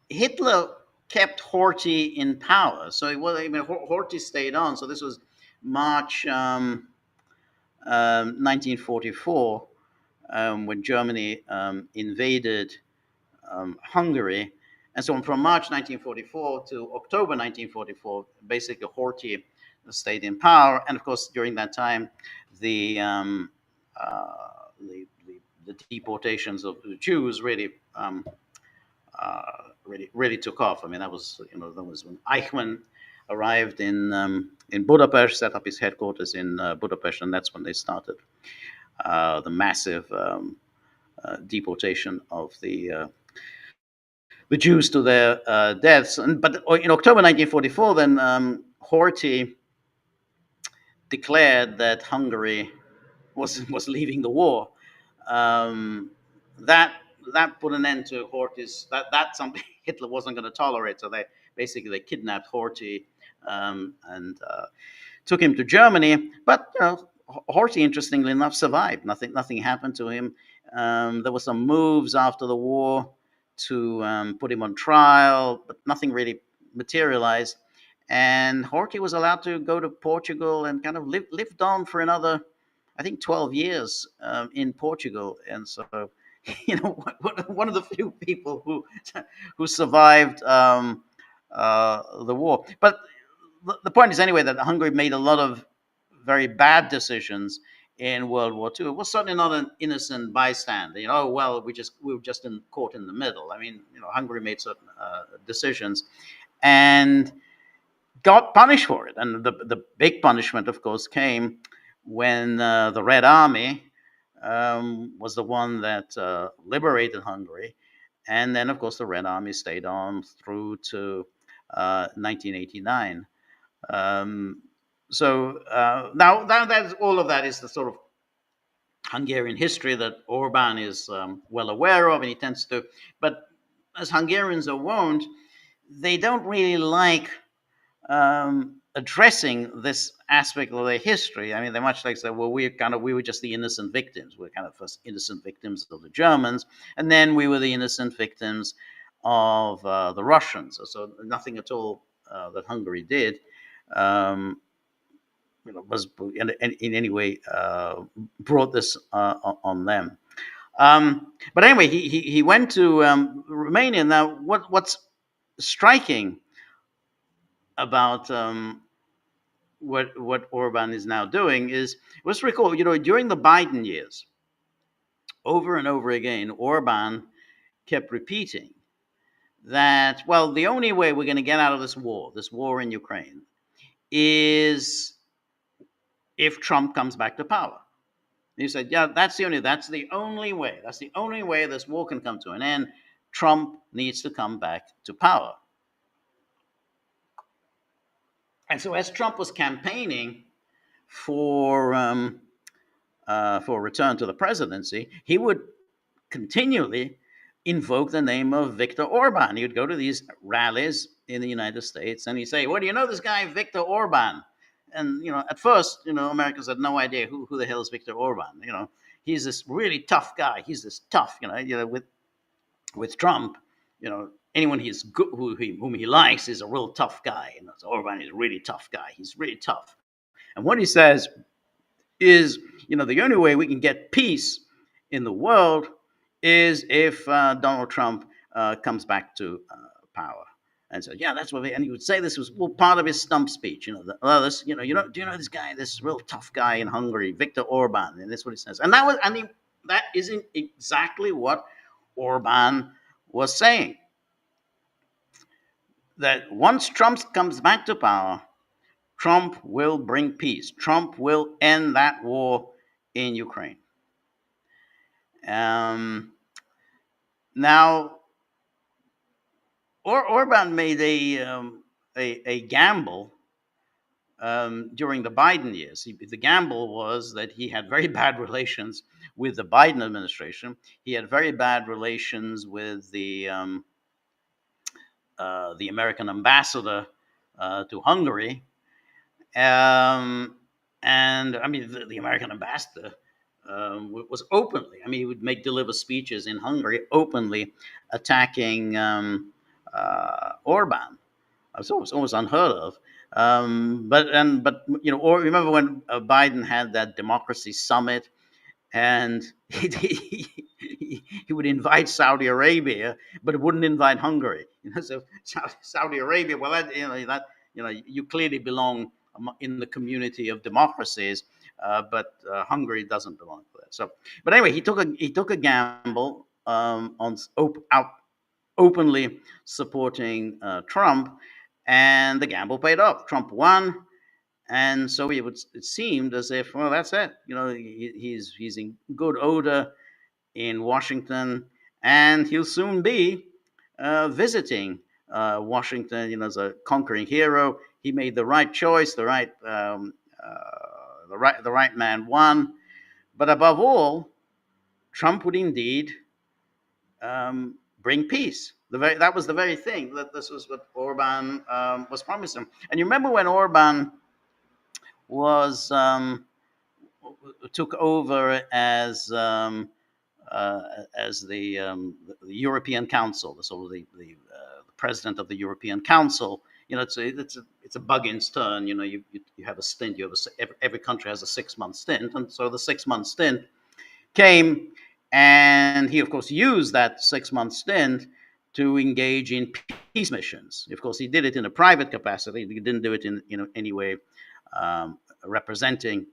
Hitler kept Horthy in power. So it was, I mean, Horthy stayed on. So this was March 1944 when Germany invaded Hungary. And so from March 1944 to October 1944, basically Horthy stayed in power. And of course, during that time, the the deportations of the Jews really really took off. I mean, that was that was when Eichmann arrived in Budapest, set up his headquarters in Budapest, and that's when they started the massive deportation of the Jews to their deaths. But in October 1944, then Horthy declared that Hungary was leaving the war. Um, that that put an end to Horthy's. That's something Hitler wasn't going to tolerate. So they kidnapped Horthy and took him to Germany. But Horthy, interestingly enough, survived. Nothing happened to him. There were some moves after the war to put him on trial, but nothing really materialized. And Horthy was allowed to go to Portugal and kind of lived on for another, I think, 12 years in Portugal. And so, one of the few people who survived the war. But the point is, anyway, that Hungary made a lot of very bad decisions in World War II. It was certainly not an innocent bystander. Well, we were just caught in the middle. I mean, Hungary made certain decisions and got punished for it. And the big punishment, of course, came when the Red Army was the one that liberated Hungary. And then, of course, the Red Army stayed on through to 1989. So now that's all of that is the sort of Hungarian history that Orban is well aware of, and he tends to. But as Hungarians are wont, they don't really like addressing this aspect of their history. I mean, they much like say, well, we were just the innocent victims. We're kind of first innocent victims of the Germans, and then we were the innocent victims of the Russians. So nothing at all that Hungary did was in any way brought this on them. But anyway, he went to Romania. Now, what's striking about what Orban is now doing is, let's recall, during the Biden years, over and over again, Orban kept repeating that, well, the only way we're going to get out of this war in Ukraine, is if Trump comes back to power. He said, yeah, that's the only way. That's the only way this war can come to an end. Trump needs to come back to power. And so, as Trump was campaigning for return to the presidency, he would continually invoke the name of Viktor Orban. He would go to these rallies in the United States and he'd say, well, do you know this guy, Viktor Orban? And, at first, Americans had no idea who the hell is Viktor Orban. He's this really tough guy. He's this tough, with Trump, anyone whom he likes is a real tough guy. So Orban is a really tough guy. He's really tough. And what he says is, the only way we can get peace in the world is if Donald Trump comes back to power. And so, yeah, that's what. And he would say this was part of his stump speech. Do you know this guy, this real tough guy in Hungary, Viktor Orban, and that's what he says. And that isn't exactly what Orban was saying. That once Trump comes back to power, Trump will bring peace. Trump will end that war in Ukraine. Now, Orban made a gamble during the Biden years. The gamble was that he had very bad relations with the Biden administration. He had very bad relations with the American ambassador to Hungary. And I mean, the American ambassador was openly, he would deliver speeches in Hungary openly attacking Orban. It was almost unheard of. But remember when Biden had that democracy summit, and he would invite Saudi Arabia, but it wouldn't invite Hungary. So Saudi Arabia, well, you clearly belong in the community of democracies, but Hungary doesn't belong to that. So, but anyway, he took a gamble on openly supporting Trump, and the gamble paid off. Trump won, and so it seemed as if, well, that's it. He's in good odor in Washington, and he'll soon be visiting Washington, as a conquering hero. He made the right choice. The right man won. But above all, Trump would indeed bring peace. That was the very thing that this was what Orban was promising. And you remember when Orban took over as the European Council, the president of the European Council. It's a Buggins turn. You have a stint. Every country has a 6-month stint, and so the 6-month stint came, and he of course used that 6-month stint to engage in peace missions. Of course, he did it in a private capacity. He didn't do it in any way representing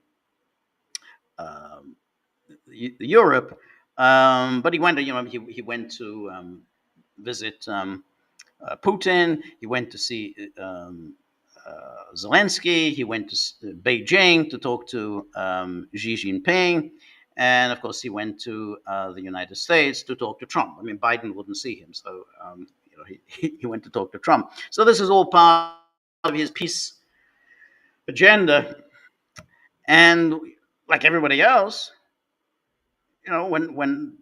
Europe, but he went. He went to visit Putin. He went to see Zelensky. He went to Beijing to talk to Xi Jinping, and of course, he went to the United States to talk to Trump. Biden wouldn't see him, so he went to talk to Trump. So this is all part of his peace agenda. And like everybody else, when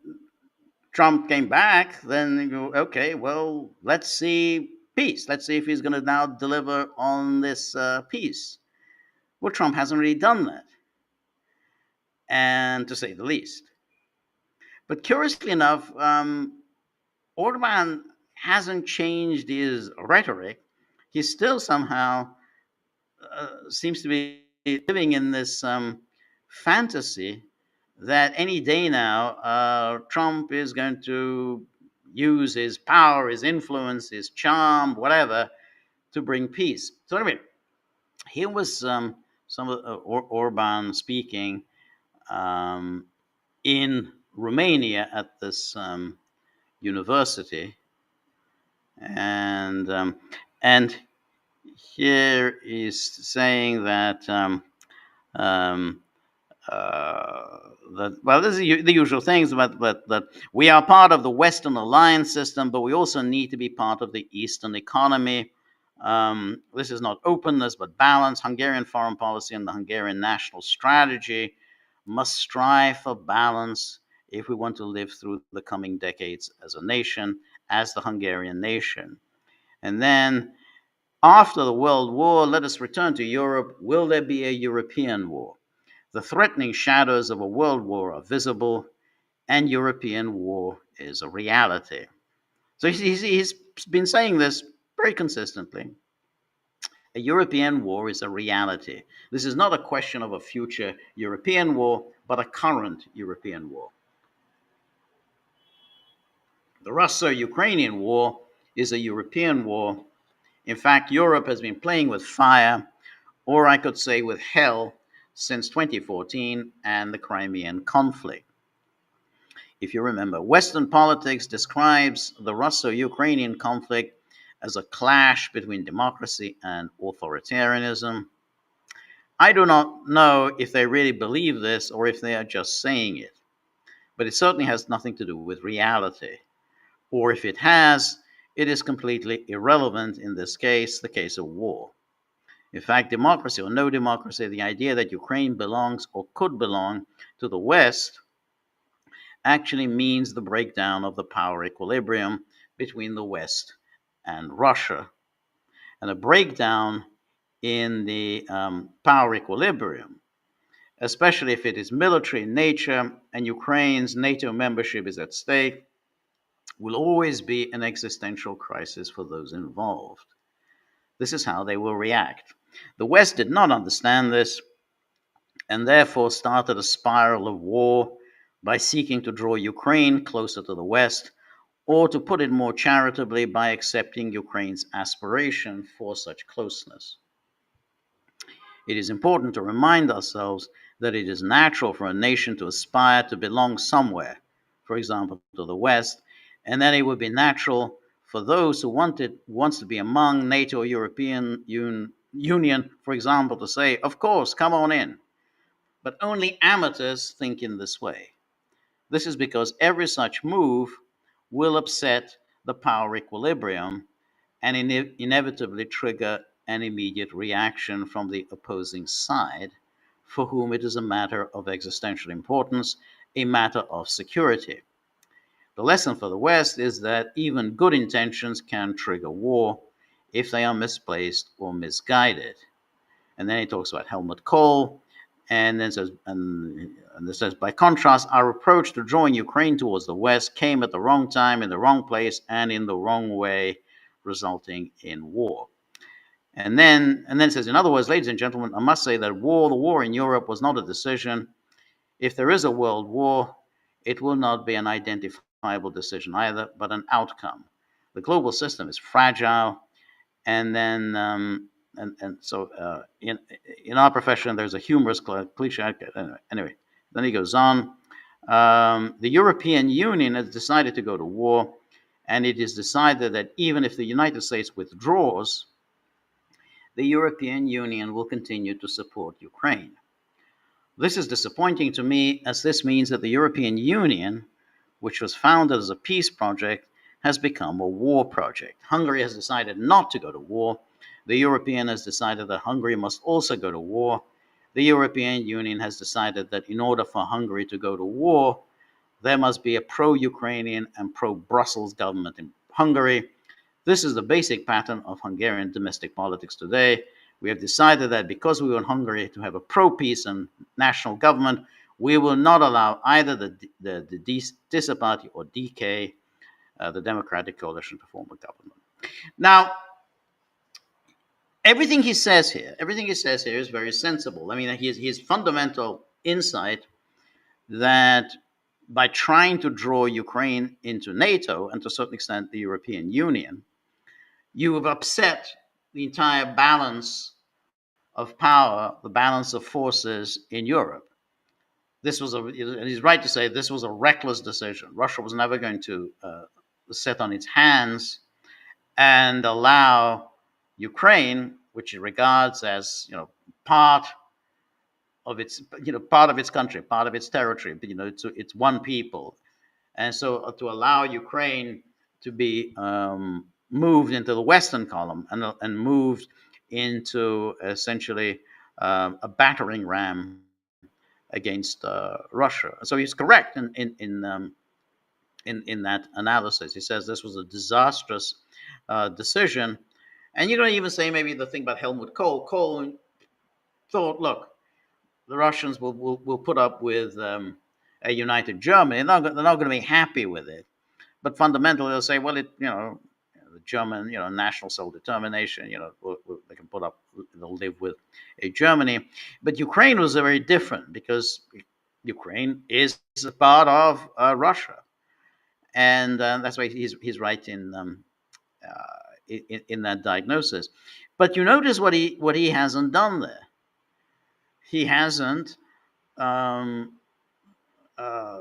Trump came back, then you go, okay, well, let's see peace. Let's see if he's going to now deliver on this peace. Well, Trump hasn't really done that, and to say the least. But curiously enough, Orban hasn't changed his rhetoric. He still somehow seems to be living in this fantasy that any day now Trump is going to use his power, his influence, his charm, whatever, to bring peace. So anyway, here was some of Orban speaking in Romania at this university. And and here is saying that um, that well, this is the usual things, but that we are part of the Western alliance system, but we also need to be part of the Eastern economy. This is not openness, but balance. Hungarian foreign policy and the Hungarian national strategy must strive for balance if we want to live through the coming decades as a nation, as the Hungarian nation. And then after the World War, let us return to Europe. Will there be a European war? The threatening shadows of a world war are visible, and European war is a reality. So he's been saying this very consistently. A European war is a reality. This is not a question of a future European war, but a current European war. The Russo Ukrainian war is a European war. In fact, Europe has been playing with fire, or I could say with hell, since 2014 and the Crimean conflict. If you remember, Western politics describes the Russo Ukrainian conflict as a clash between democracy and authoritarianism. I do not know if they really believe this or if they are just saying it, but it certainly has nothing to do with reality. Or if it has, it is completely irrelevant in this case, the case of war. In fact, democracy or no democracy, the idea that Ukraine belongs or could belong to the West actually means the breakdown of the power equilibrium between the West and Russia. And a breakdown in the power equilibrium, especially if it is military in nature and Ukraine's NATO membership is at stake, will always be an existential crisis for those involved. This is how they will react. The West did not understand this and therefore started a spiral of war by seeking to draw Ukraine closer to the West, or to put it more charitably, by accepting Ukraine's aspiration for such closeness. It is important to remind ourselves that it is natural for a nation to aspire to belong somewhere, for example, to the West, and that it would be natural for those who wants to be among NATO or European Union, for example, to say, of course, come on in. But only amateurs think in this way. This is because every such move will upset the power equilibrium and inevitably trigger an immediate reaction from the opposing side, for whom it is a matter of existential importance, a matter of security. The lesson for the West is that even good intentions can trigger war if they are misplaced or misguided. And then he talks about Helmut Kohl, and then says, and this says, by contrast, our approach to drawing Ukraine towards the West came at the wrong time, in the wrong place, and in the wrong way, resulting in war. And then it says, in other words, ladies and gentlemen, I must say that the war in Europe was not a decision. If there is a world war, it will not be an identifiable decision either, but an outcome. The global system is fragile, and then so in our profession, there's a humorous cliche. Anyway, then he goes on. The European Union has decided to go to war, and it is decided that even if the United States withdraws, the European Union will continue to support Ukraine. This is disappointing to me, as this means that the European Union, which was founded as a peace project, has become a war project. Hungary has decided not to go to war. The European has decided that Hungary must also go to war. The European Union has decided that in order for Hungary to go to war, there must be a pro-Ukrainian and pro-Brussels government in Hungary. This is the basic pattern of Hungarian domestic politics today. We have decided that because we want Hungary to have a pro-peace and national government, we will not allow either the DISA party or DK, the Democratic Coalition, to form a government. Now, everything he says here is very sensible. I mean, his fundamental insight that by trying to draw Ukraine into NATO and to a certain extent the European Union, you have upset the entire balance of power, the balance of forces in Europe. And he's right to say this was a reckless decision. Russia was never going to sit on its hands and allow Ukraine, which it regards as part part of its country, part of its territory. It's one people, and so to allow Ukraine to be moved into the Western column and moved into essentially a battering ram against Russia. So he's correct in that analysis. He says this was a disastrous decision, and you don't even say maybe the thing about Helmut Kohl. Kohl thought, look, the Russians will put up with a united Germany. They're not going to be happy with it, but fundamentally they'll say, well, the German, national self-determination, they can put up, they'll live with a Germany. But Ukraine was very different because Ukraine is a part of Russia, and that's why he's right in that diagnosis. But you notice what he hasn't done there. He hasn't um, uh,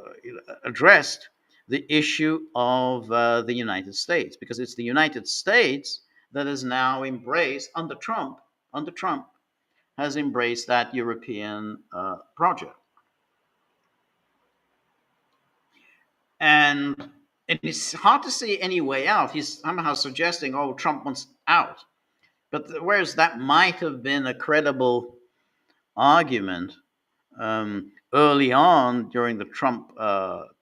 addressed the issue of the United States, because it's the United States that has now embraced under Trump has embraced that European project, and it's hard to see any way out. He's somehow suggesting, oh, Trump wants out, but whereas that might have been a credible argument early on during the Trump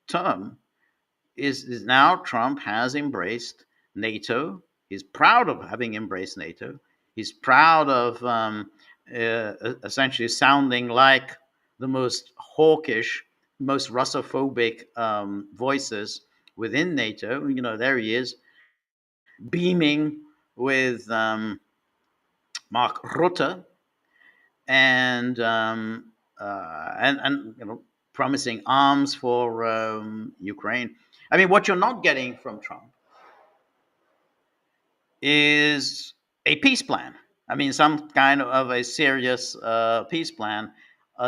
term, is now Trump has embraced NATO. He's proud of having embraced NATO. He's proud of essentially sounding like the most hawkish, most Russophobic voices within NATO. There he is, beaming with Mark Rutte, and promising arms for Ukraine. I mean, what you're not getting from Trump is a peace plan. I mean, some kind of a serious peace plan,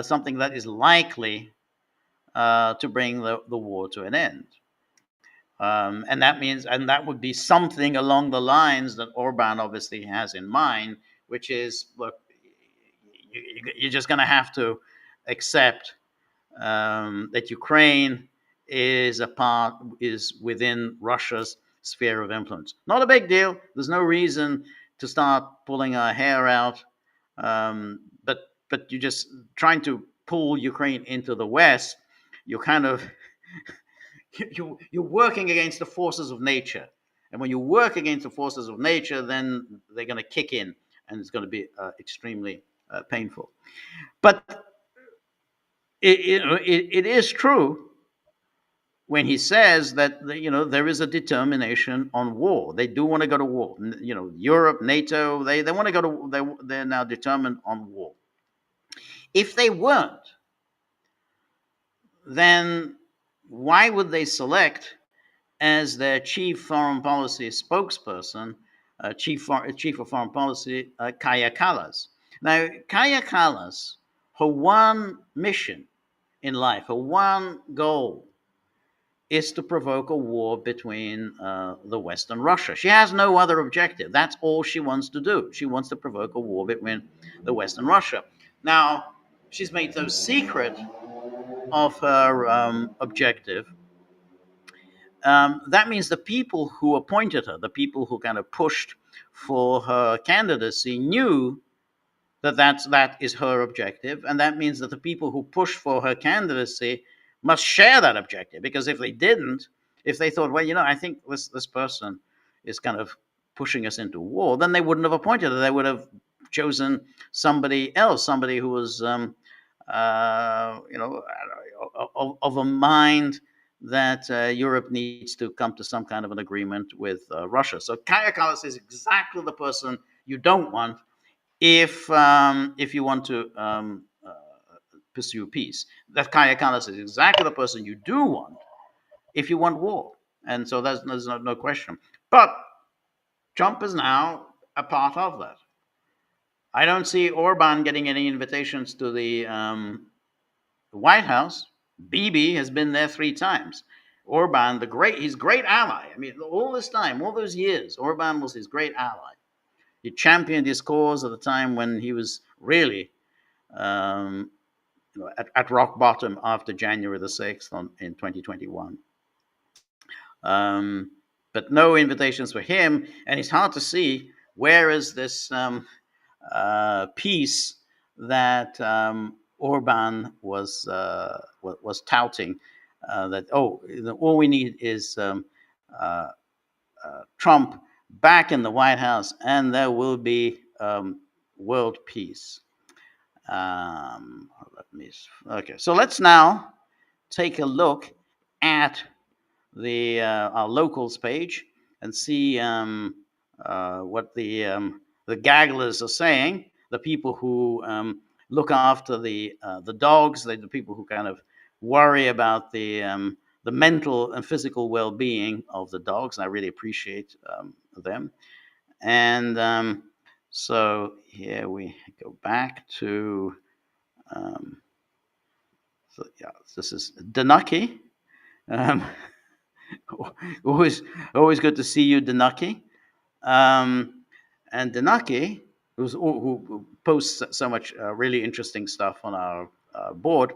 something that is likely to bring the war to an end. And that would be something along the lines that Orban obviously has in mind, which is, look, you're just going to have to accept that Ukraine is within Russia's sphere of influence. Not a big deal. There's no reason to start pulling our hair out. But you're just trying to pull Ukraine into the West. You're kind of you're working against the forces of nature. And when you work against the forces of nature, then they're going to kick in, and it's going to be extremely painful. But it is true when he says that there is a determination on war. They do want to go to war. Europe, NATO, they want to go to. They're now determined on war. If they weren't, then why would they select as their chief foreign policy spokesperson, chief of foreign policy, Kaya Kallas? Now, Kaya Kallas, her one mission in life, her one goal, is to provoke a war between the West and Russia. She has no other objective. That's all she wants to do. She wants to provoke a war between the West and Russia. Now, she's made no secret of her objective. That means the people who appointed her, the people who kind of pushed for her candidacy, knew that is her objective, and that means that the people who push for her candidacy must share that objective, because if they didn't, if they thought, well, I think this person is kind of pushing us into war, then they wouldn't have appointed her. They would have chosen somebody else, somebody who was of a mind that Europe needs to come to some kind of an agreement with Russia. So Kaya Kallas is exactly the person you don't want if you want to pursue peace. That Kaya Kallas is exactly the person you do want if you want war. And so there's no question. But Trump is now a part of that. I don't see Orban getting any invitations to the White House. Bibi has been there 3 times. Orban, his great ally. I mean, all this time, all those years, Orban was his great ally. He championed his cause at the time when he was really um, at rock bottom after January the 6th in 2021. Um, but no invitations for him, and it's hard to see where is this peace that Orban was touting. That all we need is uh, Trump back in the White House, and there will be world peace. Okay, so let's now take a look at the our locals page and see what the gagglers are saying. The people who look after the dogs, the people who kind of worry about the mental and physical well-being of the dogs. I really appreciate them. And so here we go back to. Um, so yeah, this is Danaki. Um, always, always good to see you, Danaki. And Danaki, who posts so much really interesting stuff on our board,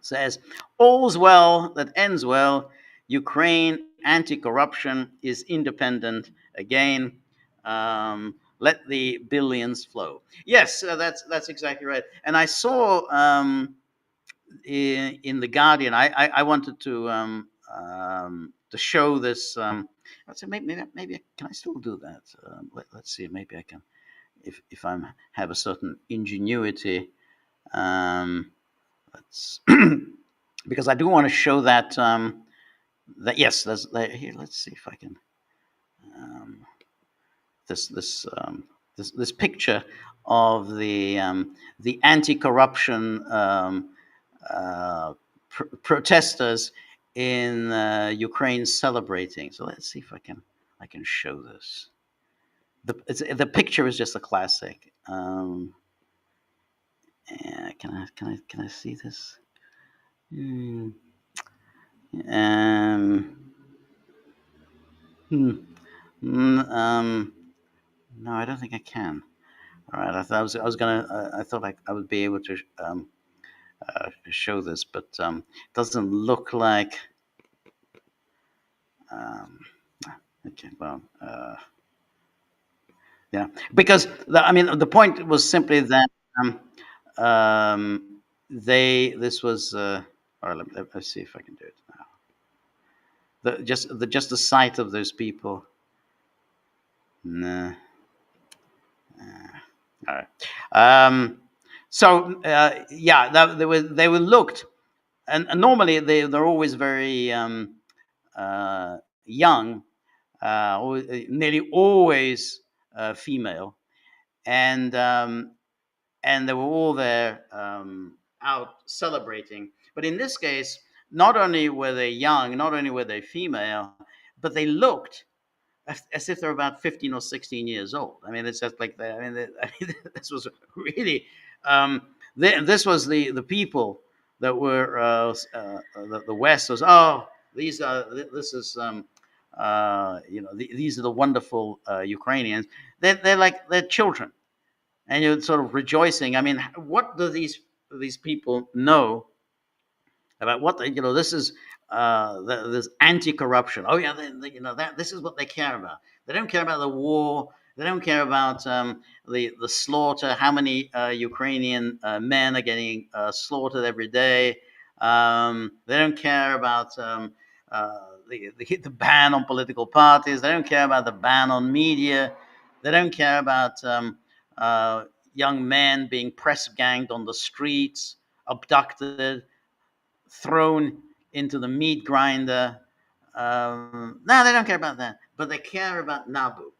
says, "All's well that ends well. Ukraine anti-corruption is independent again. Let the billions flow." Yes, that's exactly right. And I saw in the Guardian. I wanted to show this. I said maybe can I still do that? Let's see. Maybe I can if I have a certain ingenuity. Let's because I do want to show that that yes. Here. Let's see if I can. Um, this picture of the anti-corruption protesters in Ukraine celebrating. So let's see if I can show this. The picture is just a classic. Yeah, can I see this? Hmm. Um, hmm. No, I don't think I can. All right, I was gonna. I thought I would be able to show this, but it doesn't look like. Um, okay, well, yeah, because I mean the point was simply that they this was. All right, let's see if I can do it now. Just the sight of those people. Nah. All right. So yeah, they were looked, and normally they're always very young, nearly always female, and they were all there out celebrating. But in this case, not only were they young, not only were they female, but they looked as if they're about 15 or 16 years old. I mean, it's just like that. I mean this was really, this was the people that were, the West was, oh, this is, these are the wonderful Ukrainians. They're children. And you're sort of rejoicing. I mean, what do these people know about what this is this anti-corruption. Oh yeah, that this is what they care about. They don't care about the war. They don't care about the slaughter. How many Ukrainian men are getting slaughtered every day? They don't care about the ban on political parties. They don't care about the ban on media. They don't care about young men being press ganged on the streets, abducted, thrown into the meat grinder. No, they don't care about that, but they care about Nabu.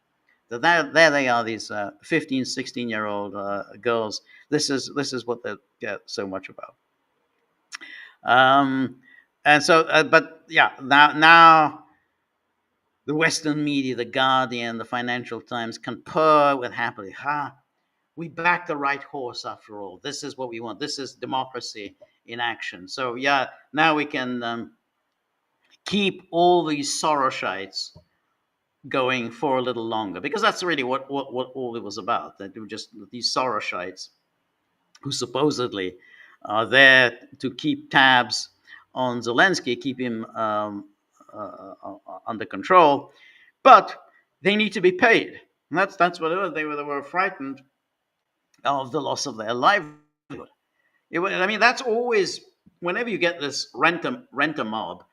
So there they are, these 15, 16-year-old girls. This is what they get so much about. Um, and so, but yeah, now the Western media, the Guardian, the Financial Times, can purr with happily, we backed the right horse after all. This is what we want. This is democracy in action. So yeah, now we can keep all these Sorosites going for a little longer, because that's really what all it was about. That they were just these Sorosites who supposedly are there to keep tabs on Zelensky, keep him under control, but they need to be paid. And that's what it was. They were frightened of the loss of their livelihood. I mean, that's always, whenever you get this renter mob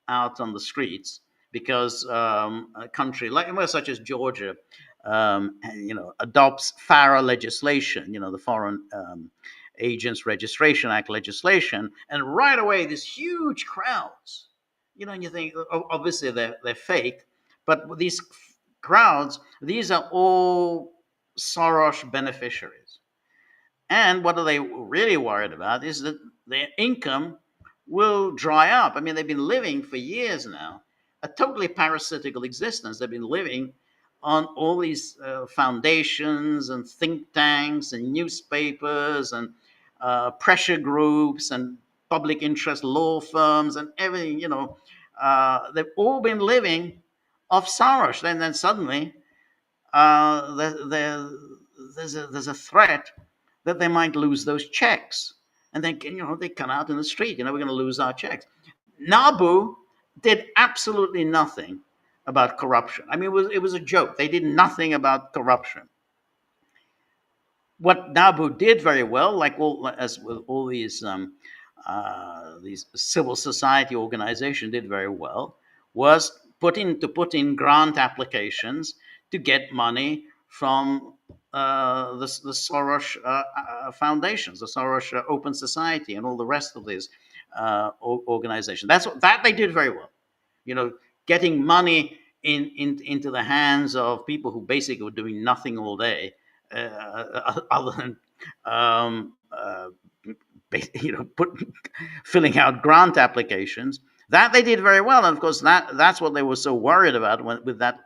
out on the streets, because a country like, well, such as Georgia, adopts FARA legislation, the Foreign Agents Registration Act legislation, and right away these huge crowds, and you think, obviously they're fake, but these crowds, these are all Soros beneficiaries. And what are they really worried about is that their income will dry up. I mean, they've been living for years now a totally parasitical existence. They've been living on all these foundations and think tanks and newspapers and pressure groups and public interest law firms and everything. They've all been living off Soros. Then suddenly there's a threat that they might lose those checks. And then, they come out in the street, we're going to lose our checks. NABU did absolutely nothing about corruption. I mean, it was a joke. They did nothing about corruption. What NABU did very well, as with all these civil society organizations did very well, was put in grant applications to get money from the Soros foundations, the Soros Open Society, and all the rest of these organizations. That they did very well. Getting money into the hands of people who basically were doing nothing all day, other than filling out grant applications. That they did very well, and of course that's what they were so worried about with that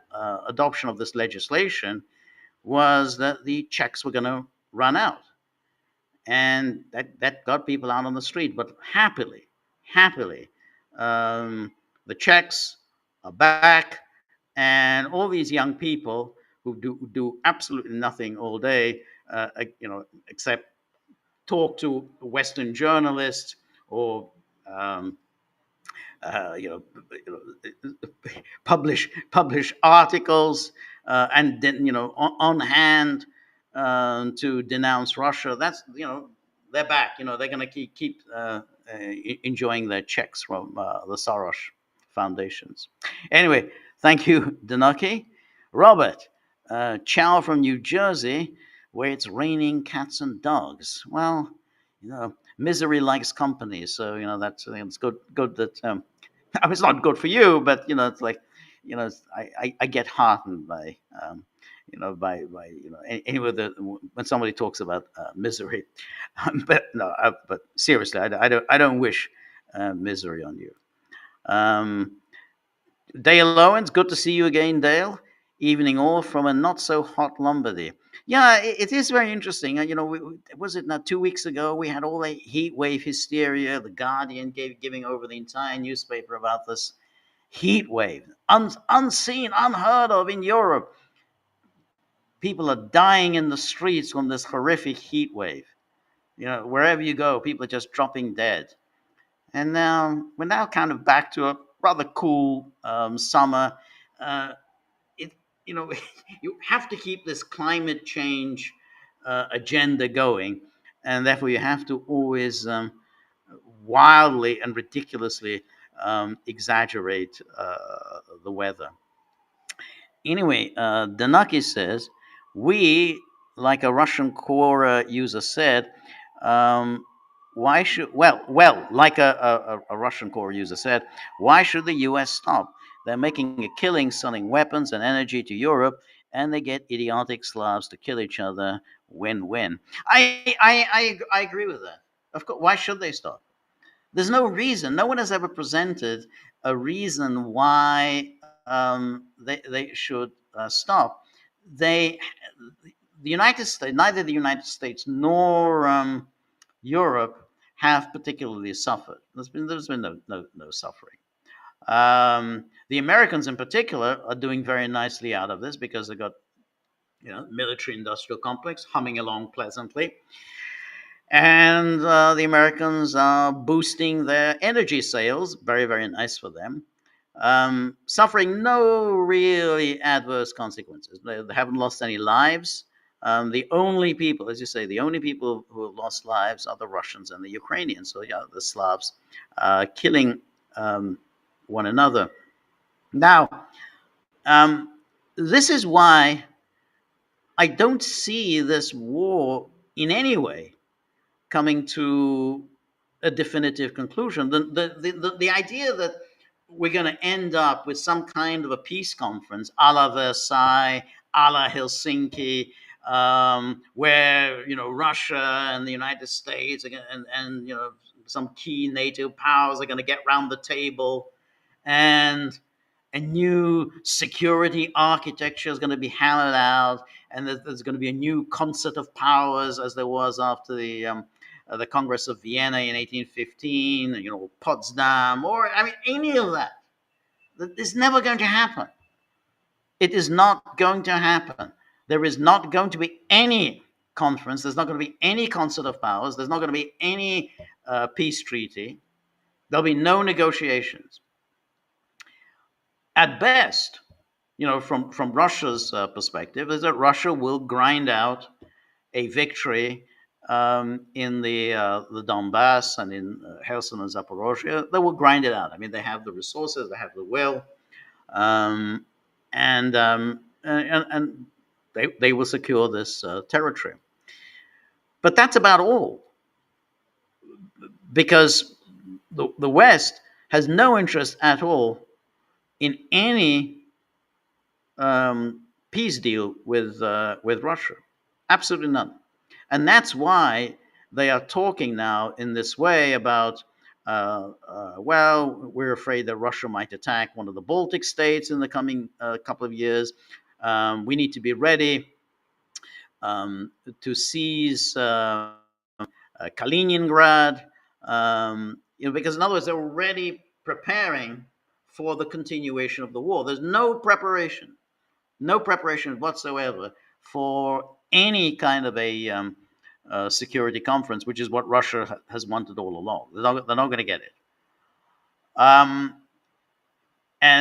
adoption of this legislation, was that the checks were going to run out, and that got people out on the street. But happily, the checks are back, and all these young people who do absolutely nothing all day, except talk to Western journalists or publish articles, and then on hand to denounce Russia. That's they're back. They're going to keep enjoying their checks from the Soros foundations. Anyway, thank you, Danaki. Robert, Chow from New Jersey, where it's raining cats and dogs. Well, misery likes company, so that's it's good that it's not good for you, but it's like I get heartened by anyway when somebody talks about misery. But no, but seriously, I don't wish misery on you. Dale Owens, good to see you again, Dale. Evening all from a not so hot Lombardy. Yeah, it is very interesting. Was it now 2 weeks ago we had all the heat wave hysteria? The Guardian giving over the entire newspaper about this heat wave, unseen, unheard of in Europe. People are dying in the streets from this horrific heat wave. Wherever you go, people are just dropping dead. And now we're kind of back to a rather cool summer. You have to keep this climate change agenda going, and therefore you have to always wildly and ridiculously exaggerate the weather. Anyway, Danaki says, we, like a Russian Quora user said, why should, like a Russian Quora user said, why should the US stop? They're making a killing selling weapons and energy to Europe, and they get idiotic Slavs to kill each other. Win-win. I agree with that. Of course, why should they stop? There's no reason. No one has ever presented a reason why they should stop. The United States, neither the United States nor Europe have particularly suffered. There's been no suffering. The Americans, in particular, are doing very nicely out of this because they've got military-industrial complex humming along pleasantly, and the Americans are boosting their energy sales. Very, very nice for them. Suffering no really adverse consequences. They haven't lost any lives. The only people, as you say, the only people who have lost lives are the Russians and the Ukrainians. So, yeah, the Slavs killing one another. Now, this is why I don't see this war in any way coming to a definitive conclusion. The idea that we're going to end up with some kind of a peace conference a la Versailles, a la Helsinki, where Russia and the United States and some key NATO powers are going to get round the table, and a new security architecture is going to be hammered out, and there's going to be a new concert of powers, as there was after the Congress of Vienna in 1815, Potsdam, or any of that. It's never going to happen. It is not going to happen. There is not going to be any conference. There's not going to be any concert of powers. There's not going to be any peace treaty. There'll be no negotiations. At best, from Russia's perspective, is that Russia will grind out a victory in the Donbass and in Kherson and Zaporozhye. They will grind it out. They have the resources, they have the will, and they will secure this territory. But that's about all, because the West has no interest at all in any peace deal with Russia. Absolutely none. And that's why they are talking now in this way about, well, we're afraid that Russia might attack one of the Baltic states in the coming couple of years. We need to be ready to seize Kaliningrad, because in other words, they're already preparing for the continuation of the war. There's no preparation whatsoever for any kind of a security conference, which is what Russia has wanted all along. They're not going to get it. And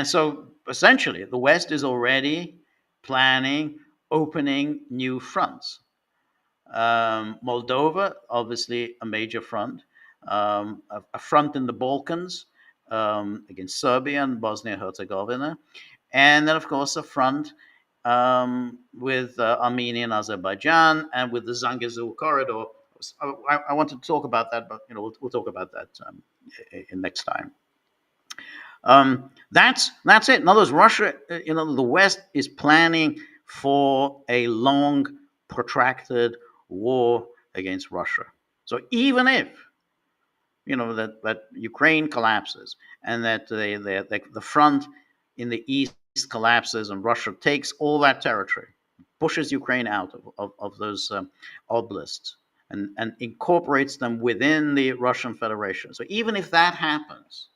so essentially, the West is already planning opening new fronts. Moldova, obviously a major front, a front in the Balkans against Serbia and Bosnia-Herzegovina, and then, of course, a front with Armenia and Azerbaijan, and with the Zangezur corridor. I wanted to talk about that, but we'll talk about that in next time. That's it. In other words, Russia, the West is planning for a long, protracted war against Russia. So even if that Ukraine collapses and that the front in the east collapses and Russia takes all that territory, pushes Ukraine out of those oblasts and incorporates them within the Russian Federation. So even if that happens,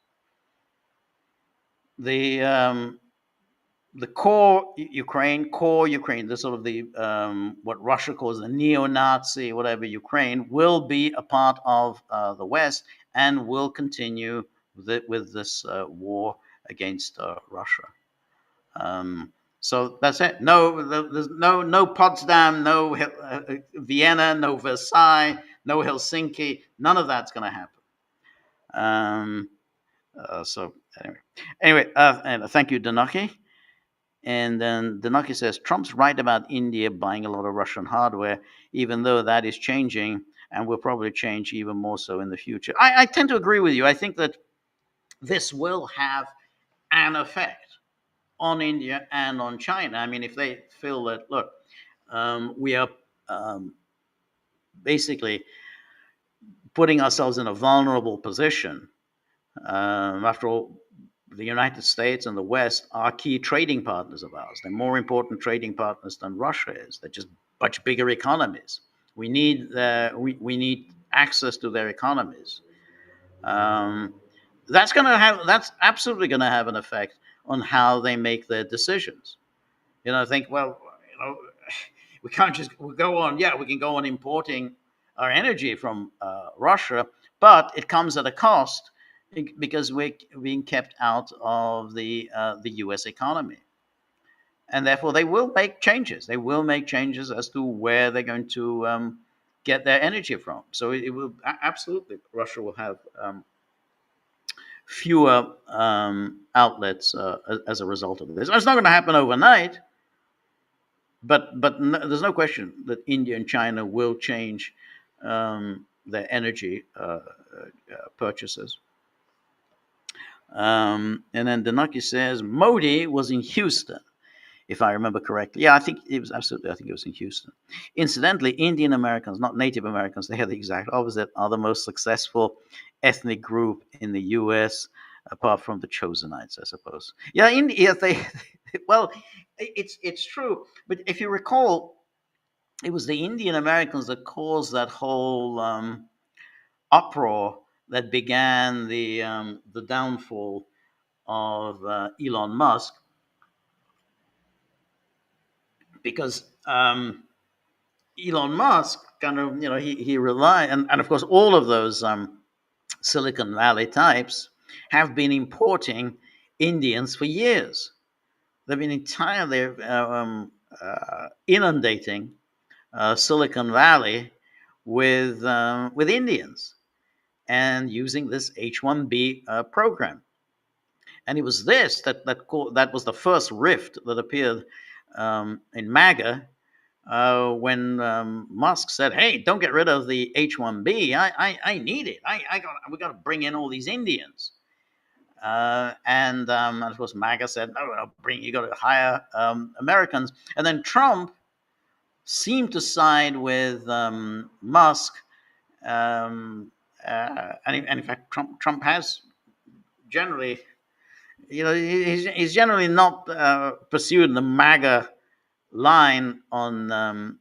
the core Ukraine, the sort of the what Russia calls the neo-Nazi, whatever Ukraine, will be a part of the West and will continue with this war against Russia. So that's it. There's no Potsdam, no Vienna, no Versailles, no Helsinki. None of that's going to happen. So anyway, and thank you, Danaki. And then Danaki says, Trump's right about India buying a lot of Russian hardware, even though that is changing and will probably change even more so in the future. I tend to agree with you. I think that this will have an effect on India and on China. If they feel that, look, we are basically putting ourselves in a vulnerable position. After all, the United States and the West are key trading partners of ours. They're more important trading partners than Russia is. They're just much bigger economies. We need access to their economies. that's absolutely going to have an effect on how they make their decisions. I think, well, we can't just we go on. Yeah, we can go on importing our energy from Russia, but it comes at a cost because we're being kept out of the U.S. economy, and therefore they will make changes. They will make changes as to where they're going to get their energy from. So it will absolutely, Russia will have fewer outlets as a result of this. It's not going to happen overnight, but there's no question that India and China will change their energy purchases. And then Danaki says Modi was in Houston, if I remember correctly. Yeah, I think it was absolutely. I think it was in Houston. Incidentally, Indian Americans, not Native Americans, they are the exact opposite, are the most successful ethnic group in the U.S. apart from the Chosenites, I suppose. Yeah, India. They well, it's true. But if you recall, it was the Indian Americans that caused that whole uproar that began the downfall of Elon Musk, because Elon Musk kind of, he relied, and of course, all of those Silicon Valley types have been importing Indians for years. They've been entirely inundating Silicon Valley with Indians and using this H-1B program. And it was this that was the first rift that appeared in MAGA when Musk said, "Hey, don't get rid of the H-1B. I need it. We got to bring in all these Indians." And of course, MAGA said, "No, you got to hire Americans." And then Trump seemed to side with Musk, and in fact, Trump has generally, he's generally not pursued the MAGA line on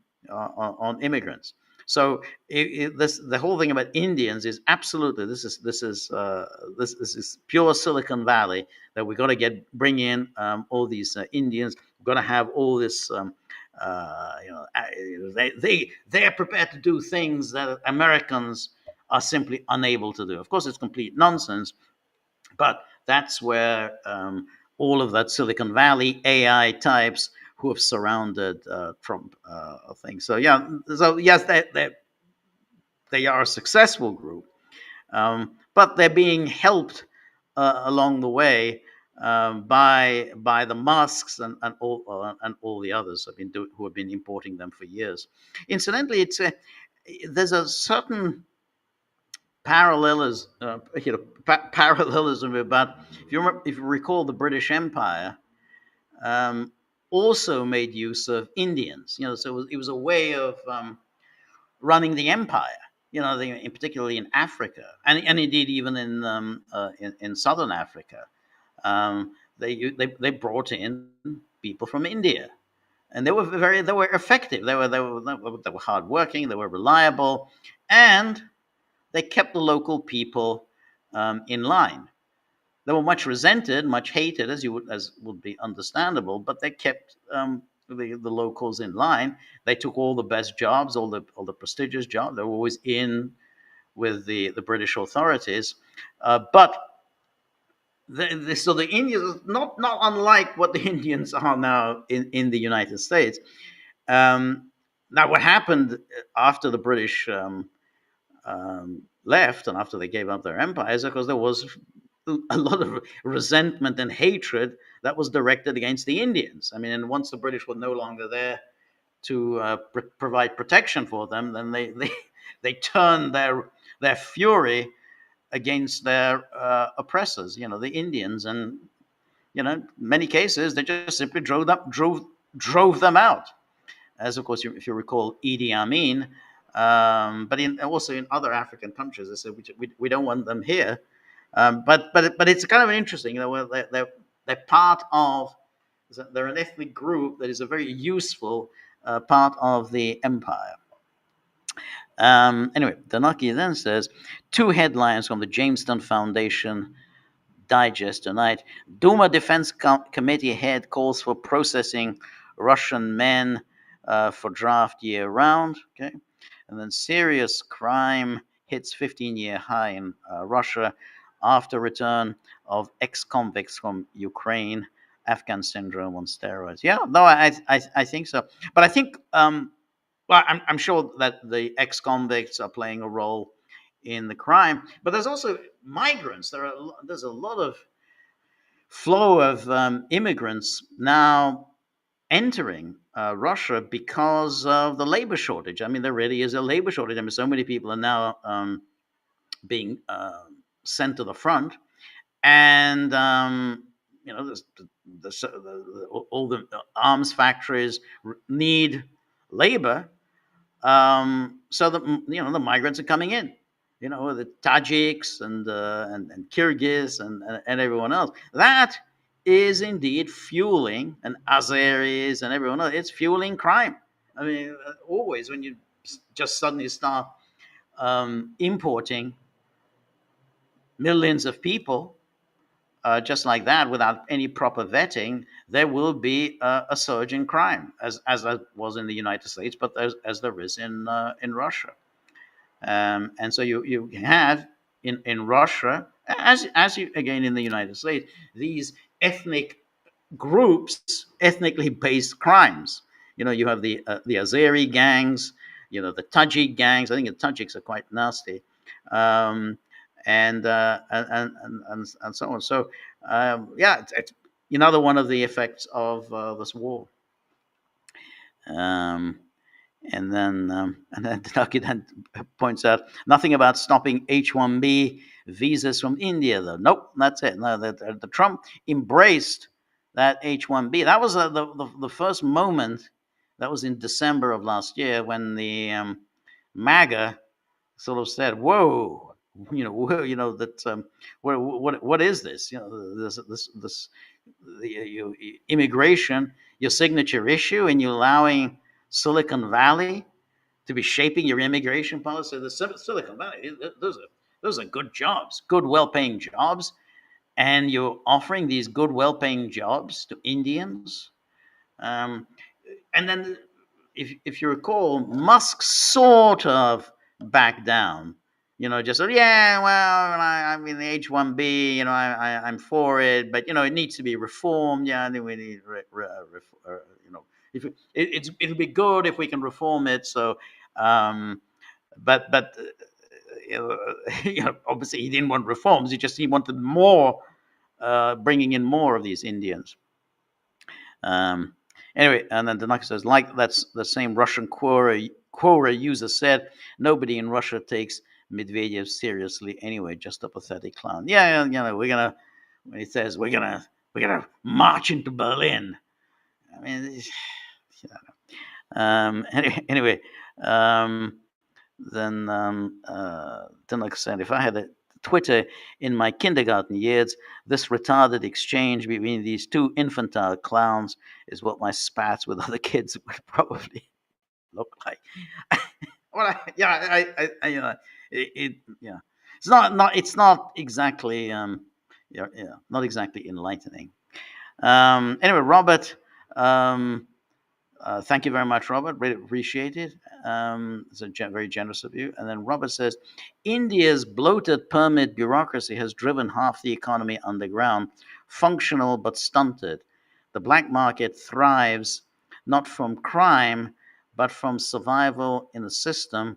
immigrants. So the whole thing about Indians is absolutely, this is pure Silicon Valley, that we got to bring in all these Indians. We've got to have all this. They're prepared to do things that Americans are simply unable to do. Of course, it's complete nonsense, but that's where all of that Silicon Valley AI types who have surrounded Trump things. So yeah, so yes, they are a successful group, but they're being helped along the way by the Musks and all the others who have been importing them for years. Incidentally, there's a certain parallelism, parallelism about, if you recall, the British Empire also made use of Indians. So it was a way of running the empire. Particularly in Africa, and indeed even in southern Africa, they brought in people from India, and they were effective. They were hardworking. They were reliable, and they kept the local people in line. They were much resented, much hated, as would be understandable, but they kept the locals in line. They took all the best jobs, all the prestigious jobs. They were always in with the British authorities, but so the Indians, not unlike what the Indians are now in the United States. Now, what happened after the British left and after they gave up their empires, of course, there was a lot of resentment and hatred that was directed against the Indians. I mean, and once the British were no longer there to provide protection for them, then they turned their fury against their oppressors, the Indians, and in many cases they just simply drove them out. As of course, if you recall, Idi Amin, but also in other African countries, they said we don't want them here. But it's kind of interesting, they're part of, they're an ethnic group that is a very useful part of the empire. Anyway, Danaki then says, 2 headlines from the Jamestown Foundation Digest tonight. Duma Defense Committee head calls for processing Russian men for draft year round. Okay. And then serious crime hits 15-year high in Russia after return of ex-convicts from Ukraine. Afghan syndrome on steroids. Yeah, no, I think so. But I think, well, I'm sure that the ex-convicts are playing a role in the crime. But there's also migrants. There's a lot of flow of immigrants now entering Russia because of the labor shortage. I mean, there really is a labor shortage. I mean, so many people are now being sent to the front, and all the arms factories need labor, so that the migrants are coming in. The Tajiks and Kyrgyz and everyone else. That is indeed fueling, and Azeris and everyone else. It's fueling crime. I mean, always when you just suddenly start importing millions of people just like that without any proper vetting, there will be a surge in crime, as there was in the United States, but as there is in Russia. And so you have in Russia, as you again in the United States, these ethnic groups, ethnically based crimes. You have the Azeri gangs, the Tajik gangs. I think the Tajiks are quite nasty, and so on. So yeah, it's another one of the effects of this war. And then Taki then points out nothing about stopping H-1B visas from India, though. Nope, that's it. No, the Trump embraced that H-1B. That was the first moment. That was in December of last year when the MAGA sort of said, "Whoa, that what is this? This immigration, your signature issue, and you're allowing Silicon Valley to be shaping your immigration policy." The Silicon Valley, those are good jobs, good, well-paying jobs, and you're offering these good, well-paying jobs to Indians. And then, if you recall, Musk sort of backed down. Just said, yeah, well, I mean, the H-1B, I'm for it, but it needs to be reformed. Yeah, I think we need, if it'll be good if we can reform it. So, but obviously he didn't want reforms. He wanted more, bringing in more of these Indians. Anyway, and then Tanaka says, like that's the same Russian Quora user said, nobody in Russia takes Medvedev seriously anyway, just a pathetic clown. Yeah, when he says we're gonna march into Berlin. I mean, anyway, then like I said, if I had a Twitter in my kindergarten years, this retarded exchange between these two infantile clowns is what my spats with other kids would probably look like. Well, it's not exactly not exactly enlightening. Anyway, Robert. Thank you very much, Robert. Really appreciate it. It's very generous of you. And then Robert says, India's bloated permit bureaucracy has driven half the economy underground, functional but stunted. The black market thrives not from crime, but from survival in a system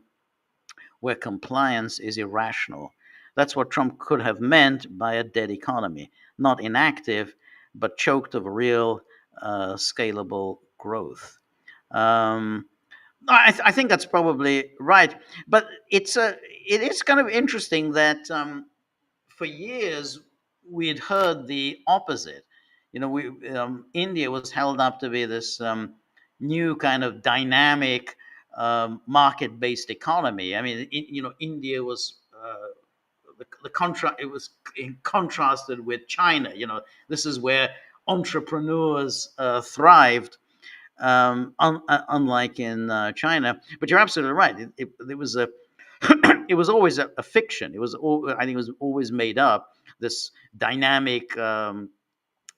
where compliance is irrational. That's what Trump could have meant by a dead economy, not inactive, but choked of real scalable growth. I think that's probably right, but it is kind of interesting that for years we'd heard the opposite. India was held up to be this new kind of dynamic market-based economy. I mean, India was it was contrasted with China. This is where entrepreneurs thrived, unlike in China. But you're absolutely right. It was a it was always a fiction. I think it was always made up. this dynamic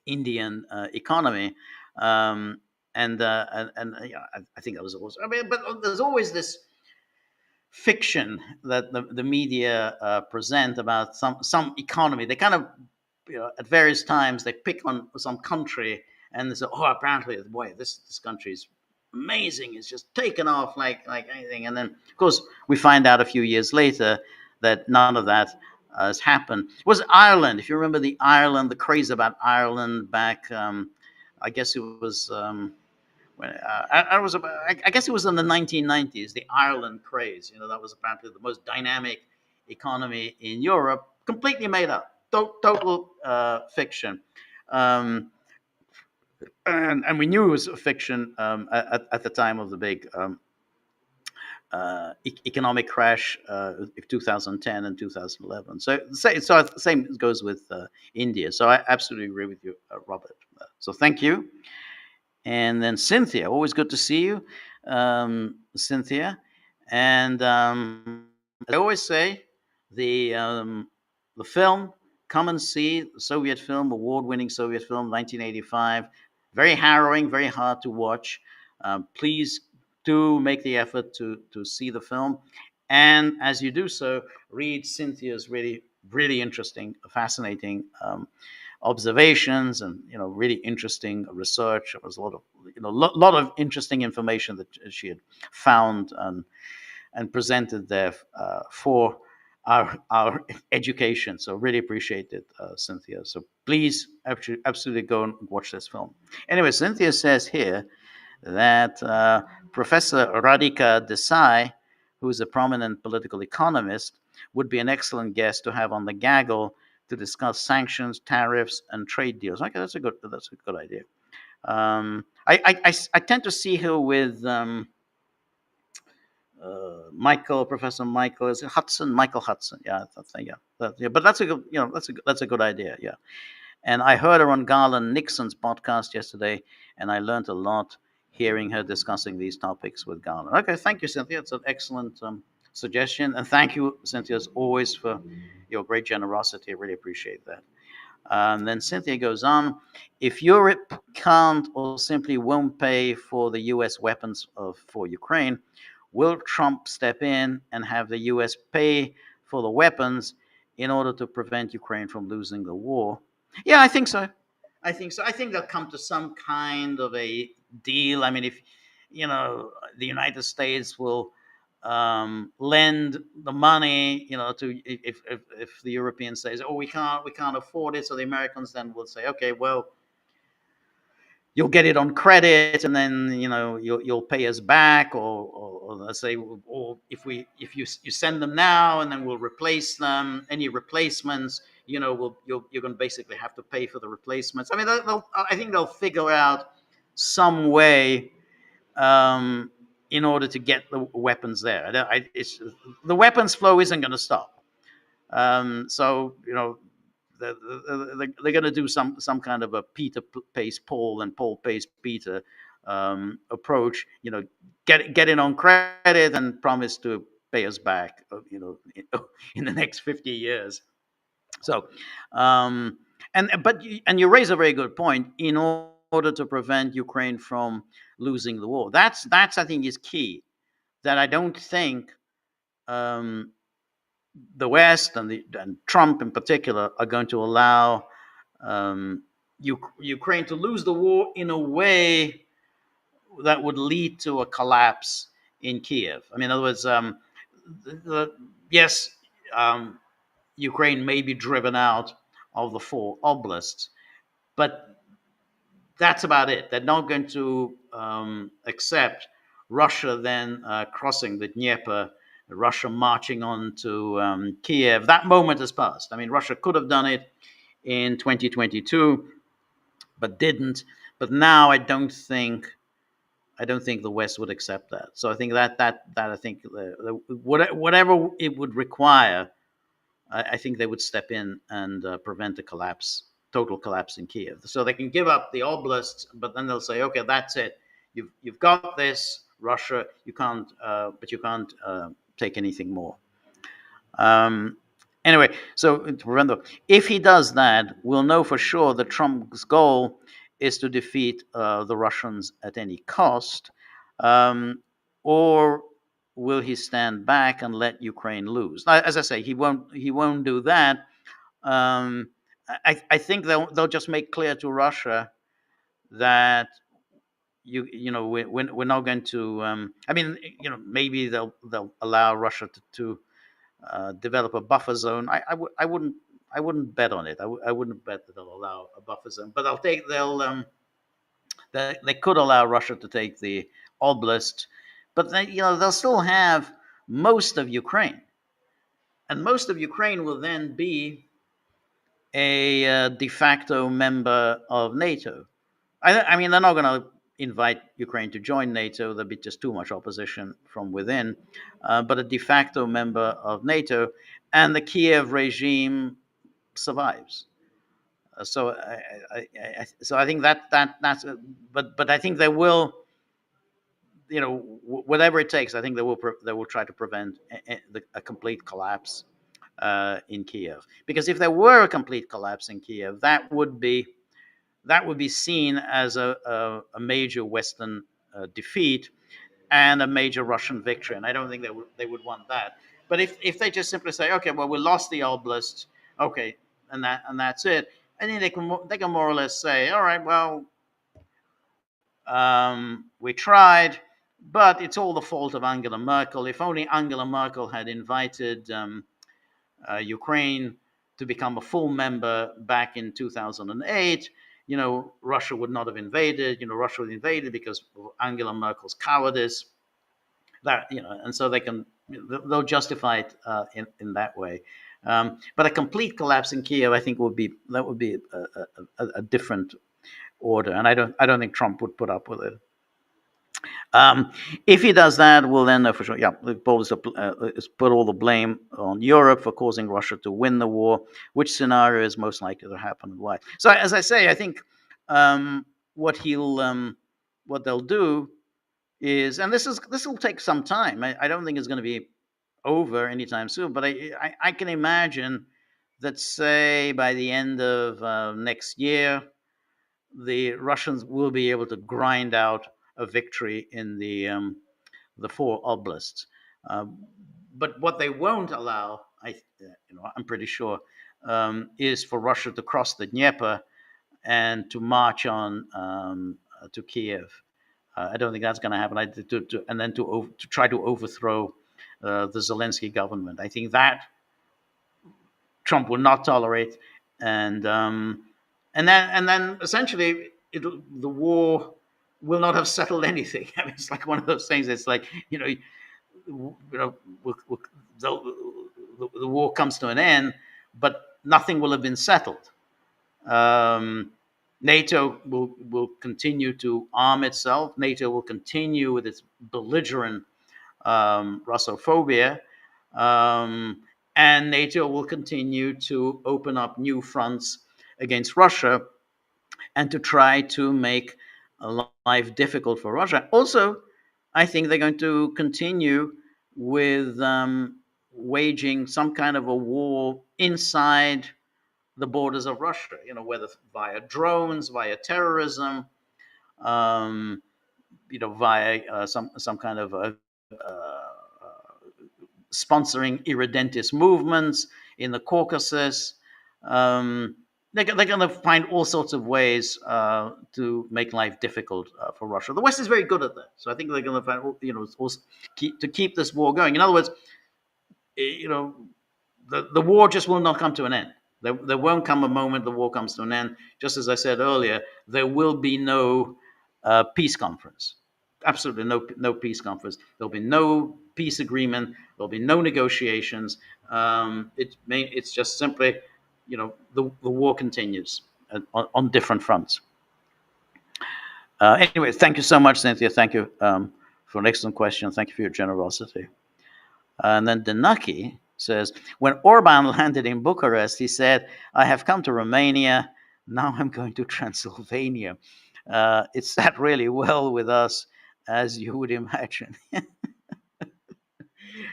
Indian economy. Um, and I think that was also. I mean, but there's always this fiction that the media present about some economy. They kind of, at various times they pick on some country and they say, oh, apparently, boy, this country is amazing. It's just taken off like anything. And then, of course, we find out a few years later that none of that has happened. It was Ireland. If you remember the craze about Ireland back, I guess it was. When I was about, I guess it was in the 1990s, the Ireland craze. That was apparently the most dynamic economy in Europe, completely made up, total fiction. Um, and we knew it was a fiction at the time of the big economic crash of 2010 and 2011. So the same goes with India. So I absolutely agree with you, Robert. So thank you. And then Cynthia, always good to see you, Cynthia. And as I always say, the film, come and see the Soviet film, award-winning Soviet film, 1985. Very harrowing, very hard to watch. Please do make the effort to see the film. And as you do so, read Cynthia's really interesting, fascinating observations and really interesting research. There was a lot of lot of interesting information that she had found and presented there for our education. So really appreciate it, Cynthia. So please absolutely go and watch this film. Anyway, Cynthia says here that Professor Radhika Desai, who is a prominent political economist, would be an excellent guest to have on the Gaggle to discuss sanctions, tariffs, and trade deals. Okay, that's a good idea. I tend to see her with Professor Michael, is it Hudson? Michael Hudson, yeah, yeah. But that's a good, that's a good idea, yeah. And I heard her on Garland Nixon's podcast yesterday, and I learned a lot hearing her discussing these topics with Garland. Okay, thank you, Cynthia. It's an excellent suggestion, and thank you, Cynthia, as always, for your great generosity. I really appreciate that. And then Cynthia goes on, if Europe can't or simply won't pay for the US weapons for Ukraine, will Trump step in and have the US pay for the weapons in order to prevent Ukraine from losing the war? Yeah, I think so. I think they'll come to some kind of a deal. I mean, if the United States will lend the money, to if the Europeans says, "Oh, we can't afford it," so the Americans then will say, "Okay, well, you'll get it on credit, and then you'll pay us back, or let's say, or if you send them now, and then we'll replace them. Any replacements, you're going to basically have to pay for the replacements." I mean, I think they'll figure out some way in order to get the weapons there. The weapons flow isn't going to stop. So they're going to do some kind of a Peter pays Paul and Paul pays Peter approach. Get it on credit and promise to pay us back. In the next 50 years. So, and you raise a very good point. In order to prevent Ukraine from losing the war, that's I think is key. That I don't think the West and Trump in particular are going to allow Ukraine to lose the war in a way that would lead to a collapse in Kiev. I mean, in other words, yes, Ukraine may be driven out of the 4 oblasts, but that's about it. They're not going to accept Russia then crossing the Dnieper, Russia marching on to Kiev. That moment has passed. I mean, Russia could have done it in 2022, but didn't. But now I don't think the West would accept that. So I think that I think whatever it would require, I think they would step in and prevent a total collapse in Kiev. So they can give up the oblasts, but then they'll say, okay, that's it. You've got this, Russia. You can't take anything more. Anyway, so to prevent if he does that, we'll know for sure that Trump's goal is to defeat the Russians at any cost, or will he stand back and let Ukraine lose? Now, as I say, he won't. He won't do that. Um, I think they'll just make clear to Russia that we're not going to. I mean, maybe they'll allow Russia to develop a buffer zone. I wouldn't bet on it. I wouldn't bet that they'll allow a buffer zone. But they could allow Russia to take the oblast, but they'll still have most of Ukraine, and most of Ukraine will then be a de facto member of NATO. I mean, they're not going to invite Ukraine to join NATO. There'll be just too much opposition from within. But a de facto member of NATO, and the Kiev regime survives. So I think that's. But I think they will. Whatever it takes, I think they will try to prevent a complete collapse in Kiev. Because if there were a complete collapse in Kiev, that would be seen as a major Western defeat and a major Russian victory. And I don't think they would want that. But if they just simply say, okay, well, we lost the oblast, okay, and that's it, I think they can more or less say, all right, well, we tried, but it's all the fault of Angela Merkel. If only Angela Merkel had invited Ukraine to become a full member back in 2008, Russia would not have invaded. Russia would have invaded because of Angela Merkel's cowardice. And so they'll justify it in that way. But a complete collapse in Kiev, I think, would be a different order, and I don't think Trump would put up with it. If he does that, we'll then know for sure. Yeah, Paul is put all the blame on Europe for causing Russia to win the war. Which scenario is most likely to happen, and why? So, as I say, I think what they'll do is, and this will take some time. I don't think it's going to be over anytime soon, but I can imagine that, say, by the end of next year, the Russians will be able to grind out a victory in the four oblasts. But what they won't allow, I'm pretty sure, is for Russia to cross the Dnieper and to march on to Kiev. I don't think that's going to happen. And then to try to overthrow the Zelensky government. I think that Trump will not tolerate, and then essentially the war will not have settled anything. I mean, it's like one of those things. It's like the war comes to an end, but nothing will have been settled. NATO will continue to arm itself. NATO will continue with its belligerent Russophobia, and NATO will continue to open up new fronts against Russia and to try to make life difficult for Russia. Also, I think they're going to continue with waging some kind of a war inside the borders of Russia, whether via drones, via terrorism, via some kind of sponsoring irredentist movements in the Caucasus. They're going to find all sorts of ways to make life difficult for Russia. The West is very good at that, so I think they're going to find, also to keep this war going. In other words, the war just will not come to an end. There won't come a moment the war comes to an end. Just as I said earlier, there will be no peace conference. Absolutely no peace conference. There'll be no peace agreement. There'll be no negotiations. It's just simply, the war continues on different fronts. Anyway, thank you so much, Cynthia. Thank you for an excellent question. Thank you for your generosity. And then Denaki says, when Orban landed in Bucharest, he said, I have come to Romania. Now I'm going to Transylvania. It sat really well with us, as you would imagine.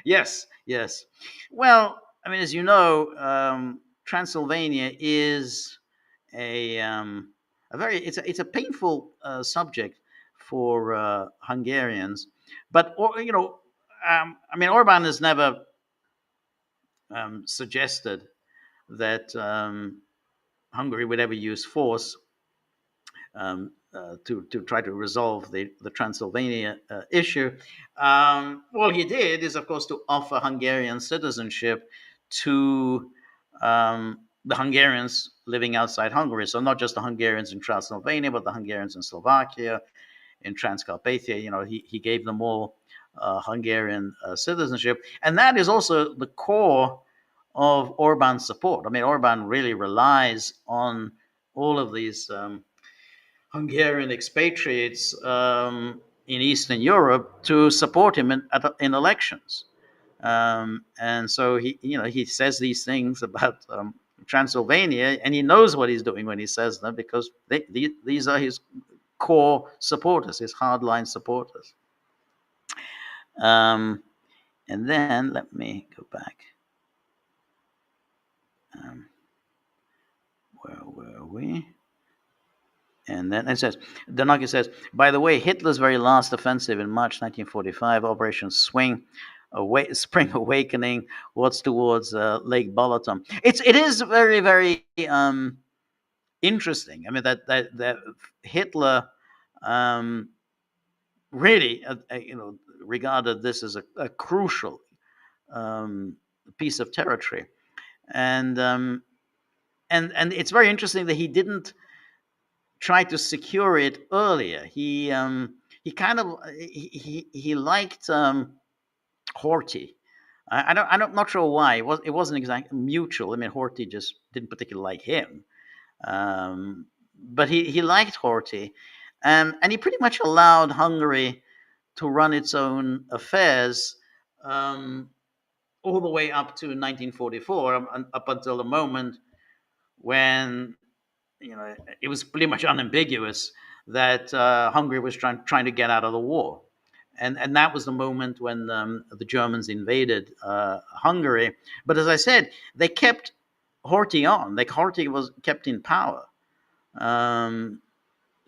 Yes. Well, I mean, as you know, Transylvania is a very it's a painful subject for Hungarians, but I mean, Orban has never suggested that Hungary would ever use force to try to resolve the Transylvania issue. All he did is, of course, to offer Hungarian citizenship to the Hungarians living outside Hungary. So not just the Hungarians in Transylvania, but the Hungarians in Slovakia, in Transcarpathia. He gave them all Hungarian citizenship, and that is also the core of Orban's support. I mean, Orban really relies on all of these Hungarian expatriates in Eastern Europe to support him in elections. And so he says these things about Transylvania, and he knows what he's doing when he says them, because these are his core supporters, his hardline supporters. And then let me go back. Where were we? And then it says, Danaki says, by the way, Hitler's very last offensive in March 1945, Operation Spring Awakening, was towards Lake Balaton. It is very, very interesting. I mean, that Hitler really, regarded this as a crucial piece of territory, and it's very interesting that he didn't try to secure it earlier. He kind of he liked Horthy. I'm not sure why. It wasn't exactly mutual. I mean, Horthy just didn't particularly like him, but he liked Horthy, and he pretty much allowed Hungary to run its own affairs all the way up to 1944, up until the moment when it was pretty much unambiguous that Hungary was trying to get out of the war, and that was the moment when the Germans invaded Hungary. But as I said, they kept Horthy on. Horthy was kept in power.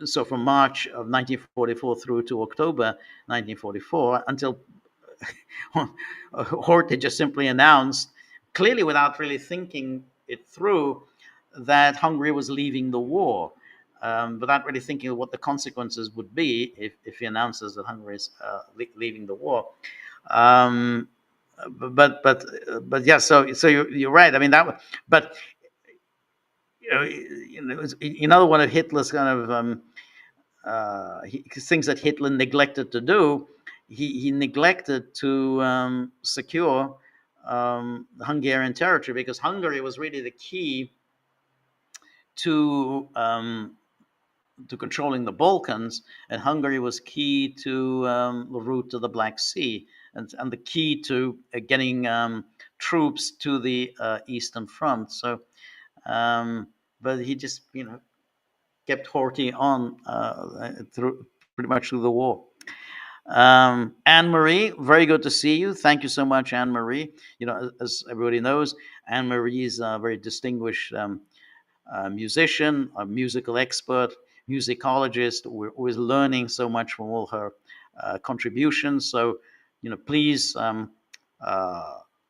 So from March of 1944 through to October 1944, until Horthy just simply announced, clearly without really thinking it through, that Hungary was leaving the war, without really thinking of what the consequences would be if he announces that Hungary is leaving the war. But yeah, so you're right. I mean but another one of Hitler's kind of things that Hitler neglected to do. He neglected to secure the Hungarian territory, because Hungary was really the key to controlling the Balkans, and Hungary was key to the route to the Black Sea, and the key to getting troops to the Eastern Front. So, but he just kept Horthy on through pretty much through the war. Anne Marie, very good to see you. Thank you so much, Anne Marie. As everybody knows, Anne Marie is a very distinguished musician, a musical expert, musicologist. We're always learning so much from all her contributions. So, please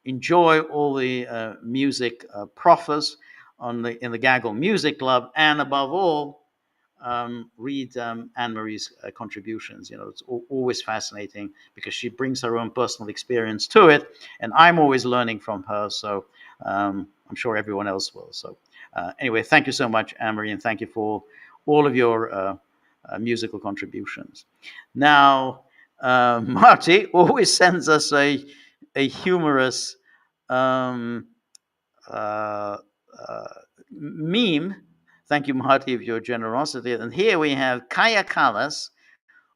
enjoy all the music proffers in the Gaggle Music Club, and above all, read Anne Marie's contributions. It's always fascinating, because she brings her own personal experience to it, and I'm always learning from her. So I'm sure everyone else will. So anyway, thank you so much, Anne Marie, and thank you for all of your musical contributions. Now, Marty always sends us a humorous meme. Thank you, Marty, for your generosity. And here we have Kaya Kallas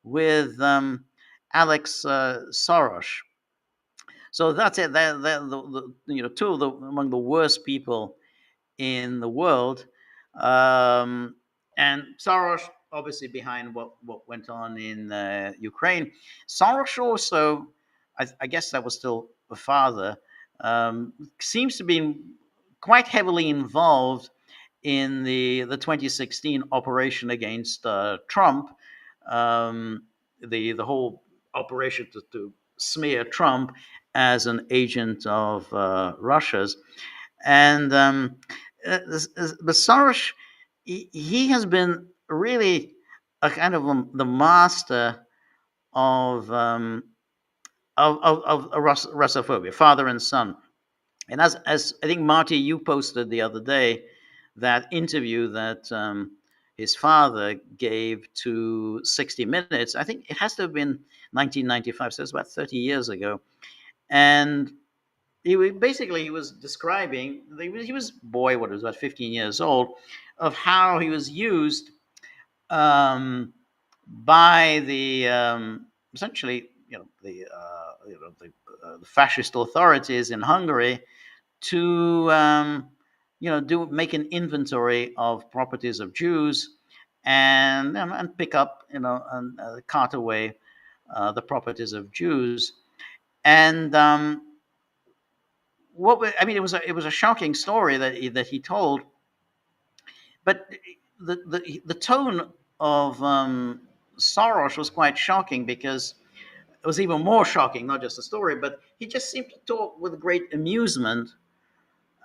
with Alex Soros. So that's it. They're two of among the worst people in the world. And Soros, obviously, behind what went on in Ukraine. Soros also, I guess that was still a father, seems to be quite heavily involved in the 2016 operation against Trump, the whole operation to smear Trump as an agent of Russia's. And but Soros, he has been really a kind of the master of Russophobia, father and son. And as I think Marty, you posted the other day that interview that his father gave to 60 Minutes. I think it has to have been 1995, so it's about 30 years ago. And basically he was describing he was boy, what was about 15 years old, of how he was used um, by the essentially the fascist authorities in Hungary to do make an inventory of properties of Jews and pick up and cart away the properties of Jews. And I mean, it was a shocking story that he told, but the tone of Soros was quite shocking, because it was even more shocking, not just the story, but he just seemed to talk with great amusement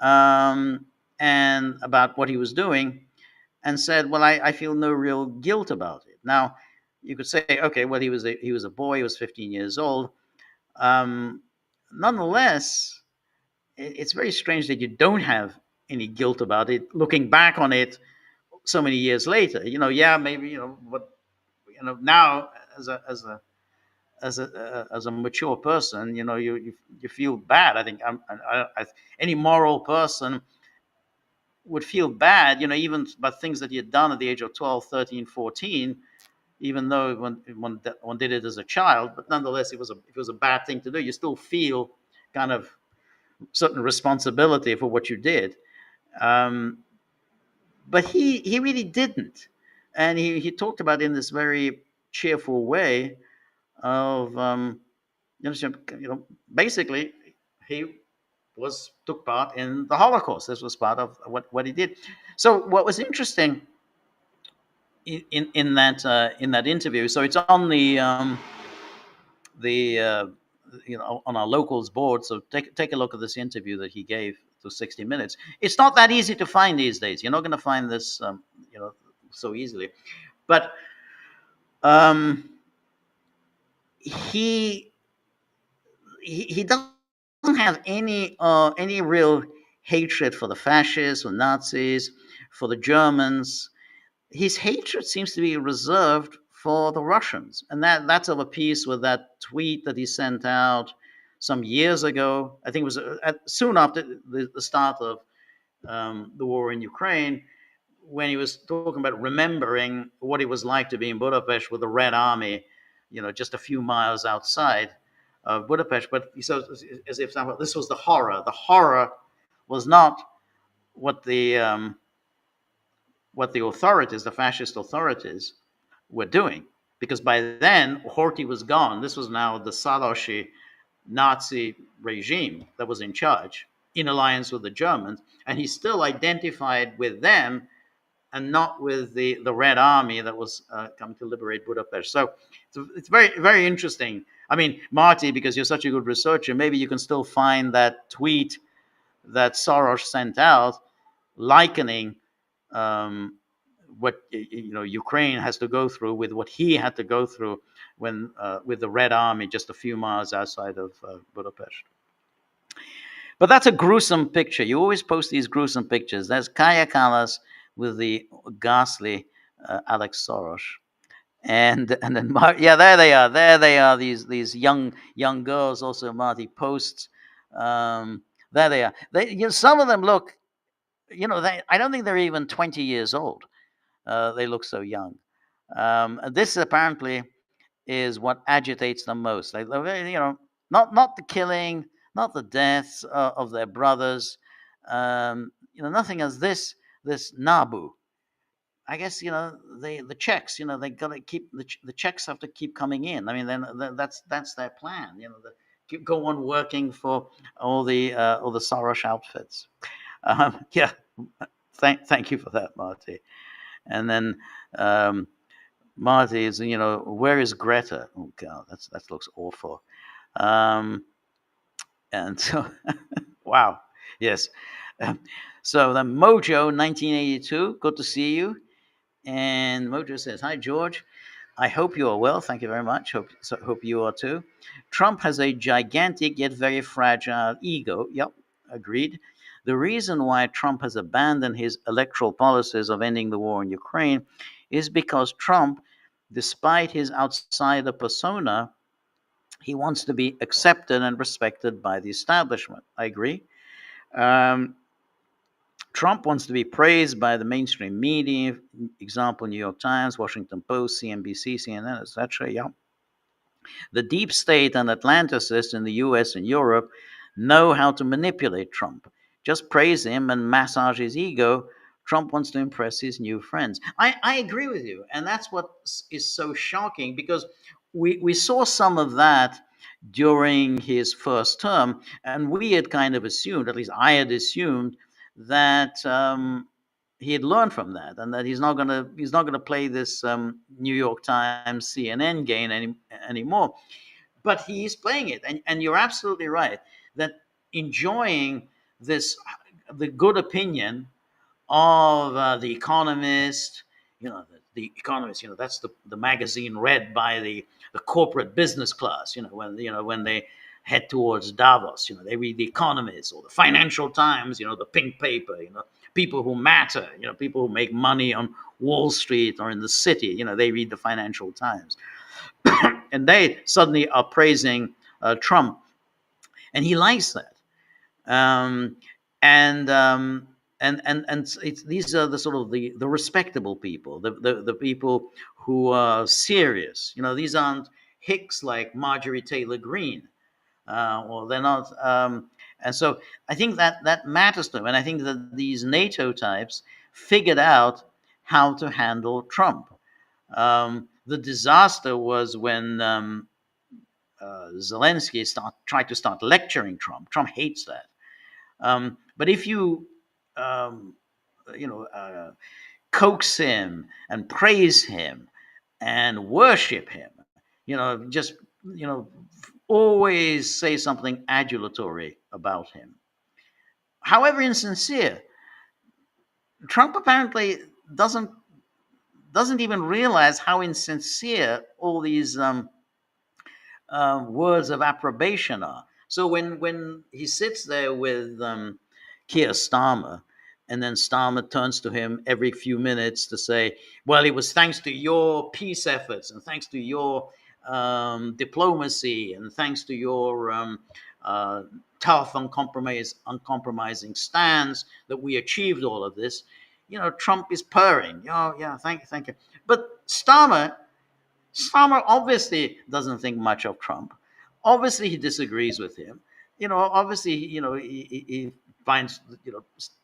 um, and about what he was doing, and said, "Well, I feel no real guilt about it." Now, you could say, "Okay, well, he was a boy, he was 15 years old." Um, Nonetheless, it's very strange that you don't have any guilt about it, looking back on it so many years later. Yeah, maybe but now as a mature person, you feel bad. I think any moral person would feel bad, even about things that he had done at the age of 12, 13, 14, even though one did it as a child. But nonetheless, it was a bad thing to do. You still feel kind of certain responsibility for what you did. Um, but he really didn't, and he talked about it in this very cheerful way of basically he took part in the Holocaust. This was part of what he did. So what was interesting in that interview, so it's on the on our locals board, so take a look at this interview that he gave to 60 Minutes. It's not that easy to find these days. You're not going to find this so easily. But um, he he doesn't have any real hatred for the fascists or Nazis, for the Germans. His hatred seems to be reserved for the Russians, and that's of a piece with that tweet that he sent out some years ago. I think it was soon after the start of the war in Ukraine, when he was talking about remembering what it was like to be in Budapest with the Red Army, just a few miles outside of Budapest. But he says, as if this was the horror. The horror was not what the authorities, the fascist authorities, were doing, because by then Horthy was gone. This was now the Sadoshi Nazi regime that was in charge, in alliance with the Germans, and he still identified with them and not with the Red Army that was coming to liberate Budapest. So it's very, very interesting. I mean, Marty, because you're such a good researcher, maybe you can still find that tweet that Soros sent out, likening um, what Ukraine has to go through with what he had to go through when with the Red Army just a few miles outside of Budapest. But that's a gruesome picture. You always post these gruesome pictures. There's Kaya Kallas with the ghastly Alex Soros, and then yeah, there they are. There they are. These young girls. Also, Marty posts. There they are. Some of them look. I don't think they're even 20 years old. They look so young. This apparently is what agitates them most. Not the killing, not the deaths of their brothers. Nothing as this Nabu. I guess the checks. They got to keep the checks have to keep coming in. I mean, then that's their plan. go on working for all the Soros outfits. Yeah, thank you for that, Marty. And then Marty is, where is Greta? Oh God, that looks awful. And so, wow, yes. So then Mojo 1982, good to see you. And Mojo says, "Hi George, I hope you are well. Thank you very much. Hope you are too. Trump has a gigantic yet very fragile ego. Yep, agreed. The reason why Trump has abandoned his electoral policies of ending the war in Ukraine is because Trump, despite his outsider persona, he wants to be accepted and respected by the establishment. I agree. Um, Trump wants to be praised by the mainstream media, example, New York Times, Washington Post, CNBC, CNN, etc. Yeah. The deep state and Atlanticists in the US and Europe know how to manipulate Trump. Just praise him and massage his ego. Trump wants to impress his new friends. I agree with you. And that's what is so shocking, because we saw some of that during his first term. And we had kind of assumed, at least I had assumed, that he had learned from that, and that he's not gonna play this New York Times, CNN game anymore. But he's playing it, and you're absolutely right that enjoying this the good opinion of the Economist, the Economist, that's the magazine read by the corporate business class, when they head towards Davos, they read the Economist or the Financial Times, the pink paper, people who matter, people who make money on Wall Street or in the city, they read the Financial Times. And they suddenly are praising Trump, and he likes that. Um, and these are the sort of the respectable people, the people who are serious. These aren't hicks like Marjorie Taylor Greene, or they're not. And so I think that matters to them, and I think that these NATO types figured out how to handle Trump. The disaster was when Zelensky tried to start lecturing Trump. Trump hates that. But if you, um, coax him and praise him and worship him, just, always say something adulatory about him, however insincere, Trump apparently doesn't even realize how insincere all these words of approbation are. So when he sits there with Keir Starmer, and then Starmer turns to him every few minutes to say, "Well, it was thanks to your peace efforts, and thanks to your diplomacy, and thanks to your tough, uncompromising stance that we achieved all of this." Trump is purring. "Oh, yeah, thank you." But Starmer obviously doesn't think much of Trump. Obviously, he disagrees with him. Obviously, he finds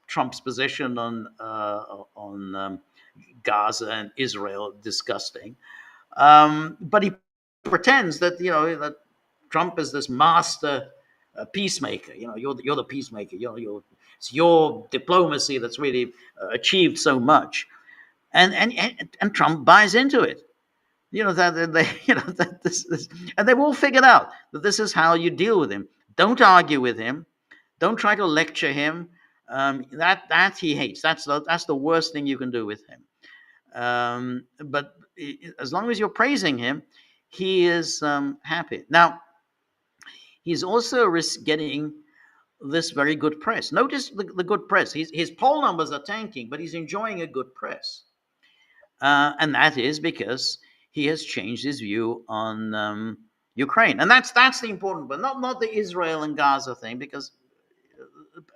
Trump's position on Gaza and Israel disgusting. But he pretends that that Trump is this master peacemaker. You're the peacemaker. It's your diplomacy that's really achieved so much, and Trump buys into it. That they that this and they've all figured out that this is how you deal with him. Don't argue with him. Don't try to lecture him. That he hates. That's the worst thing you can do with him. But as long as you're praising him, he is happy. Now he's also getting this very good press. Notice the good press. His poll numbers are tanking, but he's enjoying a good press. And that is because he has changed his view on Ukraine, and that's the important one. Not the Israel and Gaza thing, because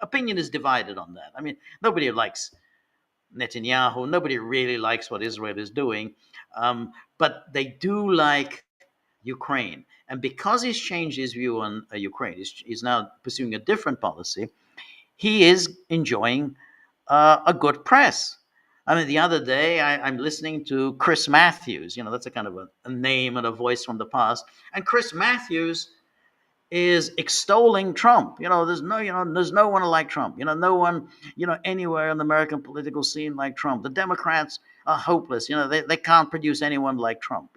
opinion is divided on that. I mean, nobody likes Netanyahu. Nobody really likes what Israel is doing, but they do like Ukraine. And because he's changed his view on Ukraine, he's now pursuing a different policy. He is enjoying a good press. I mean, the other day I'm listening to Chris Matthews. That's a kind of a name and a voice from the past. And Chris Matthews is extolling Trump. There's no one like Trump. No one, anywhere in the American political scene like Trump. The Democrats are hopeless. They can't produce anyone like Trump.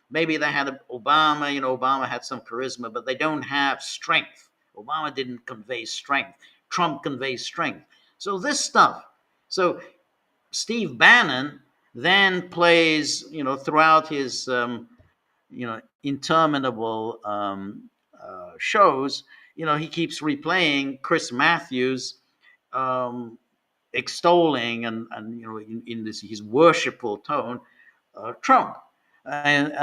Maybe they had Obama. Obama had some charisma, but they don't have strength. Obama didn't convey strength. Trump conveys strength. So this stuff. So Steve Bannon then plays, throughout his, interminable shows, he keeps replaying Chris Matthews, um, extolling and in this his worshipful tone, Trump. And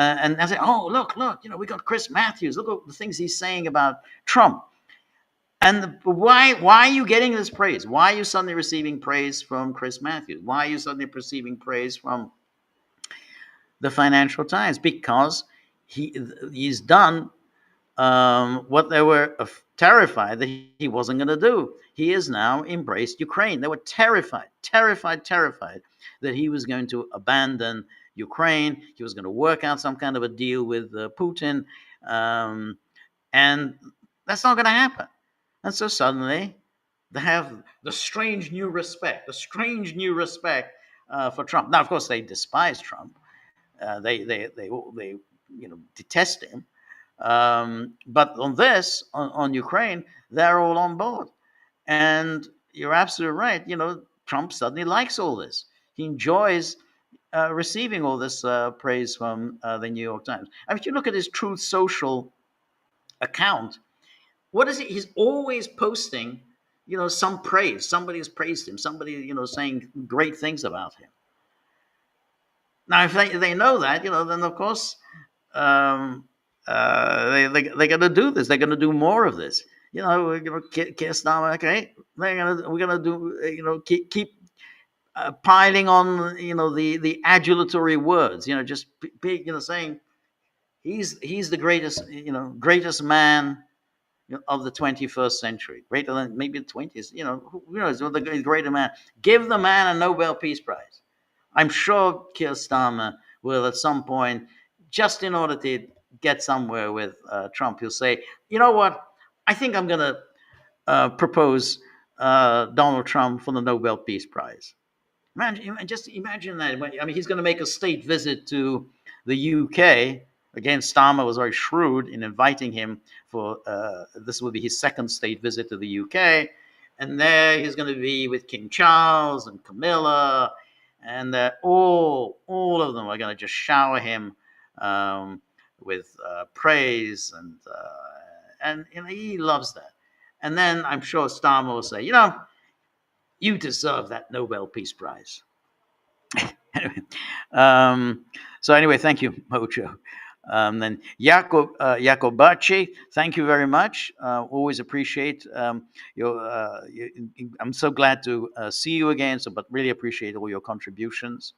I say, oh, look, we got Chris Matthews. Look at the things he's saying about Trump. And why are you getting this praise? Why are you suddenly receiving praise from Chris Matthews? Why are you suddenly receiving praise from the Financial Times? Because he's done what they were terrified that he wasn't going to do. He has now embraced Ukraine. They were terrified that he was going to abandon Ukraine. He was going to work out some kind of a deal with Putin. And that's not going to happen. And so suddenly they have the strange new respect for Trump. Now, of course, they despise Trump. They detest him. But on Ukraine, they're all on board. And you're absolutely right. Trump suddenly likes all this. He enjoys receiving all this praise from the New York Times. I mean, if you look at his Truth Social account, what is it? He's always posting, some praise. Somebody has praised him. Somebody, saying great things about him. Now, if they know that, then of course they're going to do this. They're going to do more of this. We're going to okay. We're going to do, keep piling on, the adulatory words. Just saying he's the greatest man of the 21st century, greater than maybe the 20th. Who knows? The greater man. Give the man a Nobel Peace Prize. I'm sure Keir Starmer will at some point, just in order to get somewhere with Trump, he'll say, you know what? I think I'm going to propose Donald Trump for the Nobel Peace Prize. Just imagine that. I mean, he's going to make a state visit to the UK. Again, Starmer was very shrewd in inviting him for this will be his second state visit to the UK. And there he's going to be with King Charles and Camilla. And all of them are going to just shower him with praise. And he loves that. And then I'm sure Starmer will say, you deserve that Nobel Peace Prize. So anyway, thank you, Mojo. Then Jacobaci, thank you very much. Always appreciate your. I'm so glad to see you again. But really appreciate all your contributions.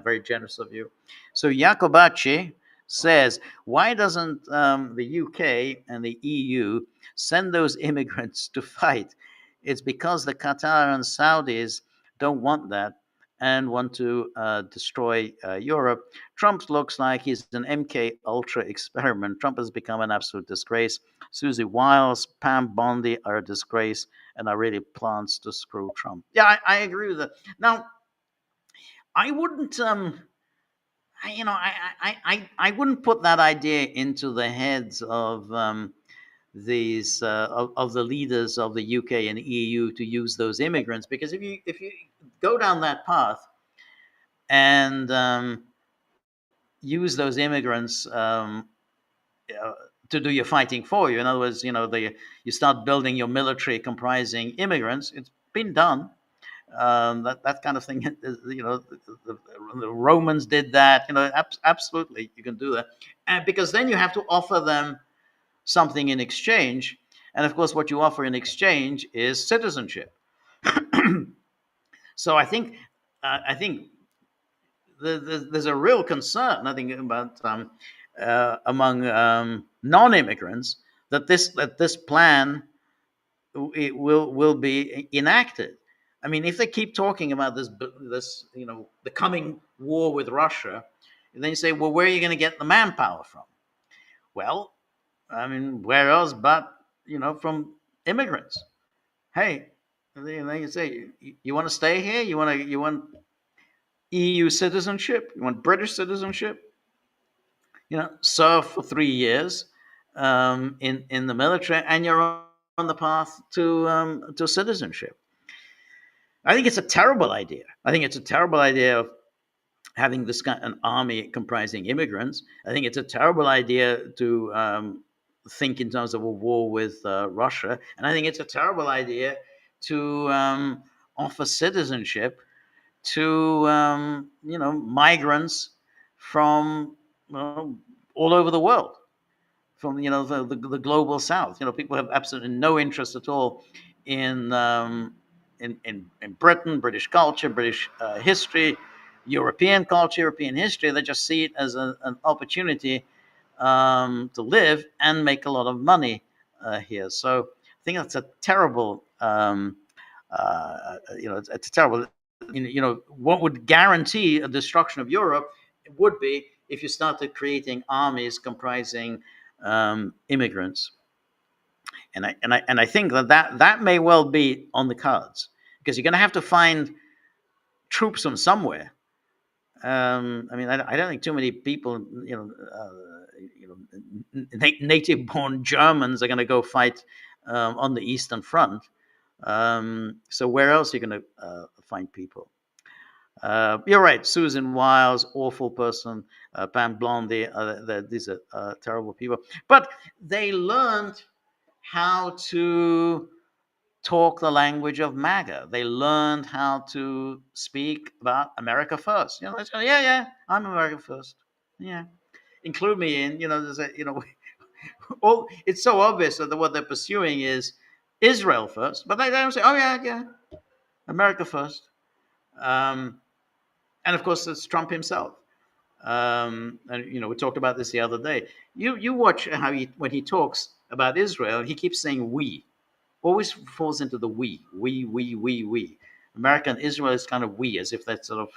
Very generous of you. So Jacobaci says, why doesn't the UK and the EU send those immigrants to fight? It's because the Qatar and Saudis don't want that and want to destroy Europe. Trump looks like he's an MK Ultra experiment. Trump has become an absolute disgrace. Susie Wiles, Pam Bondi are a disgrace and are really plans to screw Trump. Yeah, I agree with that. Now, I wouldn't, I wouldn't put that idea into the heads of these of the leaders of the UK and EU to use those immigrants, because if you go down that path and use those immigrants to do your fighting for you, in other words, you start building your military comprising immigrants. It's been done. That kind of thing, the Romans did that. Absolutely, you can do that, and because then you have to offer them something in exchange, and of course, what you offer in exchange is citizenship. So I think there's a real concern, I think, about among non-immigrants that this plan will be enacted. I mean, if they keep talking about this, the coming war with Russia, and then you say, well, where are you going to get the manpower from? Well, I mean, where else but from immigrants? Hey, you say you want to stay here? You want EU citizenship? You want British citizenship? Serve for 3 years in the military, and you're on the path to citizenship. I think it's a terrible idea. I think it's a terrible idea of having an army comprising immigrants. I think it's a terrible idea to think in terms of a war with Russia, and I think it's a terrible idea to offer citizenship to migrants from all over the world, from the global south. People have absolutely no interest at all in in Britain, British culture, British history, European culture, European history. They just see it as an opportunity to live and make a lot of money here. So I think that's a terrible it's a terrible. What would guarantee a destruction of Europe would be if you started creating armies comprising immigrants, and I think that may well be on the cards, because you're going to have to find troops from somewhere. I mean, I don't think too many people, native-born Germans are going to go fight on the Eastern Front. So where else are you going to find people? You're right. Susan Wiles, awful person. Pam Blondy, these are terrible people. But they learned how to talk the language of MAGA. They learned how to speak about America first. They say, yeah, I'm America first. Yeah, include me in. There's it's so obvious that what they're pursuing is Israel first, but they don't say, oh yeah, America first. And of course, it's Trump himself. And we talked about this the other day. You watch how when he talks about Israel, he keeps saying we. Always falls into the we. America and Israel is kind of we, as if that sort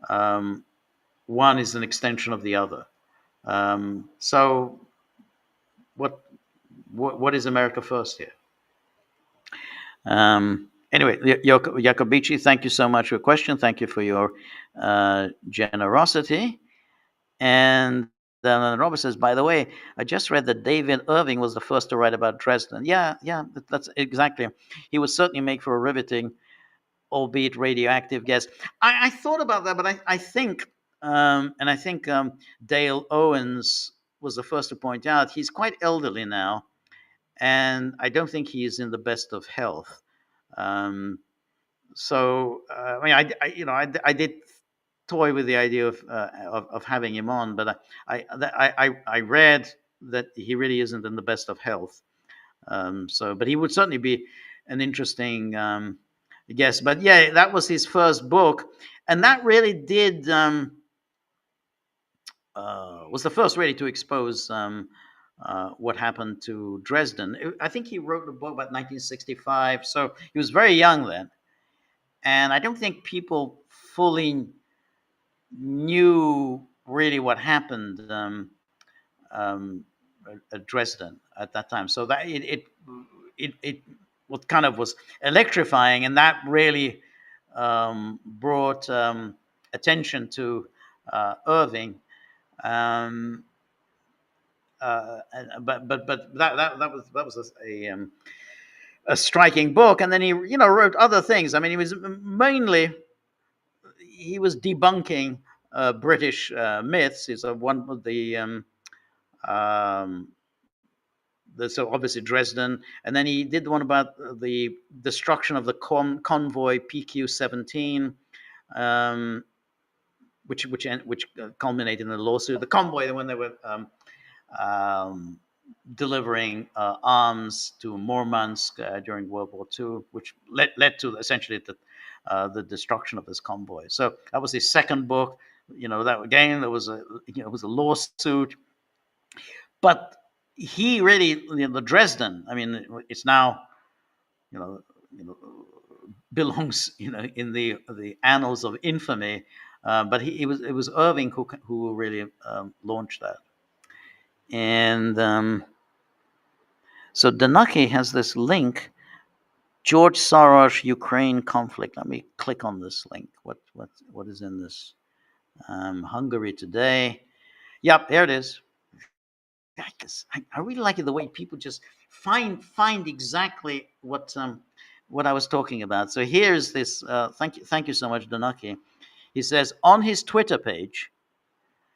of one is an extension of the other. So what is America first here? Anyway, Jacobici, thank you so much for your question. Thank you for your generosity. And then Robert says, by the way, I just read that David Irving was the first to write about Dresden. Yeah, that's exactly. He would certainly make for a riveting, albeit radioactive guest. I thought about that, but I think, and I think Dale Owens was the first to point out, he's quite elderly now, and I don't think he is in the best of health. So I mean, I did toy with the idea of having him on, but I read that he really isn't in the best of health. But he would certainly be an interesting guest. But yeah, that was his first book, and that really did was the first really to expose what happened to Dresden. I think he wrote a book about 1965, so he was very young then. And I don't think people fully knew really what happened at Dresden at that time. So that it what kind of was electrifying, and that really brought attention to Irving. But that was a striking book, and then he wrote other things. I mean, he was debunking British myths. He's one of so obviously Dresden, and then he did one about the destruction of the convoy PQ-17, which culminated in a lawsuit. The convoy, when they were delivering arms to Murmansk during World War II, which led to essentially the destruction of this convoy. So that was his second book. That again, there was a lawsuit, but he really, the Dresden. I mean, it's now, belongs, in the annals of infamy. But it was Irving who really launched that. And So Danaki has this link, George Soros Ukraine conflict. Let me click on this link. What is in this? Hungary today. Yep, there it is. I really like it the way people just find exactly what I was talking about. So here's this. Thank you so much, Danaki. He says on his Twitter page,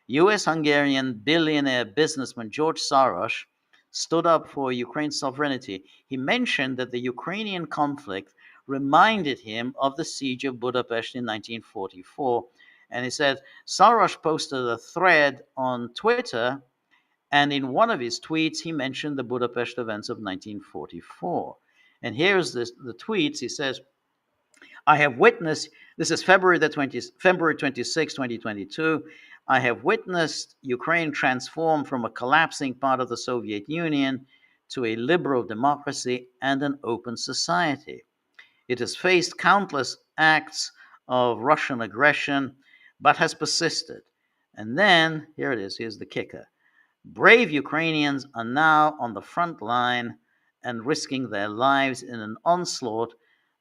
U.S. Hungarian billionaire businessman George Soros stood up for Ukraine's sovereignty. He mentioned that the Ukrainian conflict reminded him of the siege of Budapest in 1944. And he said Soros posted a thread on Twitter, and in one of his tweets, he mentioned the Budapest events of 1944. And here's the tweets. He says, I have witnessed, this is February 26, 2022. I have witnessed Ukraine transform from a collapsing part of the Soviet Union to a liberal democracy and an open society. It has faced countless acts of Russian aggression, but has persisted. And then, here it is, here's the kicker. Brave Ukrainians are now on the front line and risking their lives in an onslaught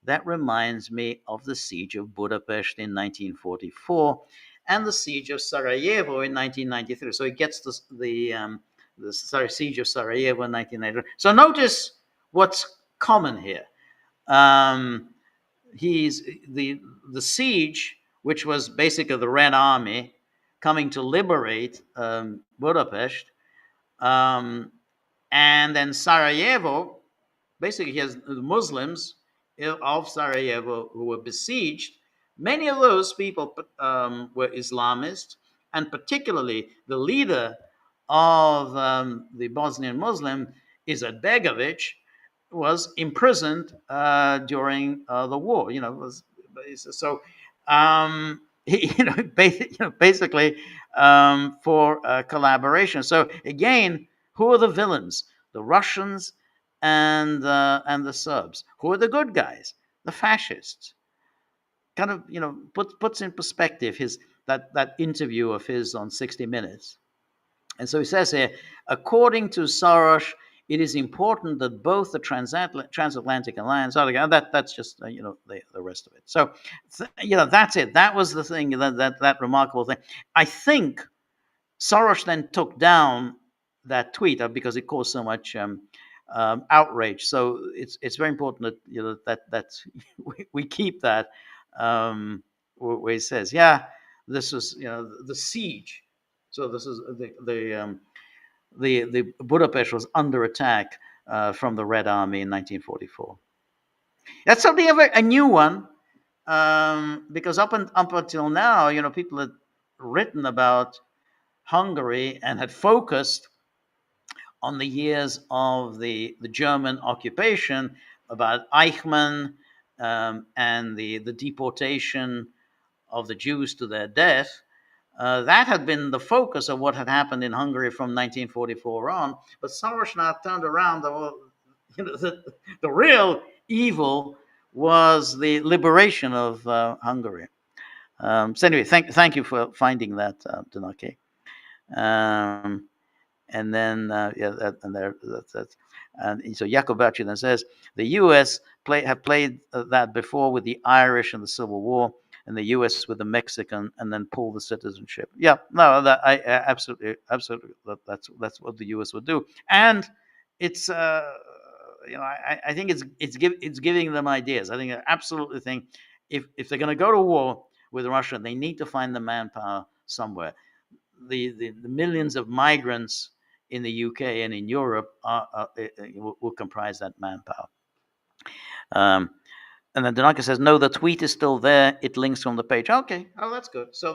that reminds me of the siege of Budapest in 1944 and the siege of Sarajevo in 1993. So it gets the siege of Sarajevo in 1993. So notice what's common here. He's the siege, which was basically the Red Army coming to liberate Budapest, and then Sarajevo, basically he has the Muslims of Sarajevo who were besieged. Many of those people were Islamists, and particularly the leader of the Bosnian Muslim, Izetbegovic, was imprisoned during the war. So basically for collaboration. So again, who are the villains? The Russians and the Serbs. Who are the good guys? The fascists. Kind of puts in perspective his that interview of his on 60 Minutes. And so he says here, according to Soros, it is important that both the transatlantic alliance, that's just the rest of it. So that's it. That was the thing, that remarkable thing. I think Soros then took down that tweet because it caused so much outrage. So it's very important that we keep that where he says, this was the siege. So this is the Budapest was under attack from the Red Army in 1944. That's something of a new one, because up until now, people had written about Hungary and had focused on the years of the German occupation, about Eichmann and the deportation of the Jews to their death. That had been the focus of what had happened in Hungary from 1944 on. But Soros now turned around. The real evil was the liberation of Hungary. So anyway, thank you for finding that, Danaki. And then and so Jacobachi then says the U.S. have played that before with the Irish and the Civil War, and the U.S. with the Mexican, and then pull the citizenship. Yeah, no, I absolutely. That's what the U.S. would do, and it's I think it's giving them ideas. I think I absolutely think if they're going to go to war with Russia, they need to find the manpower somewhere. The millions of migrants in the UK and in Europe will comprise that manpower. And then Danaka says, no, the tweet is still there. It links from the page. Okay. Oh, that's good. So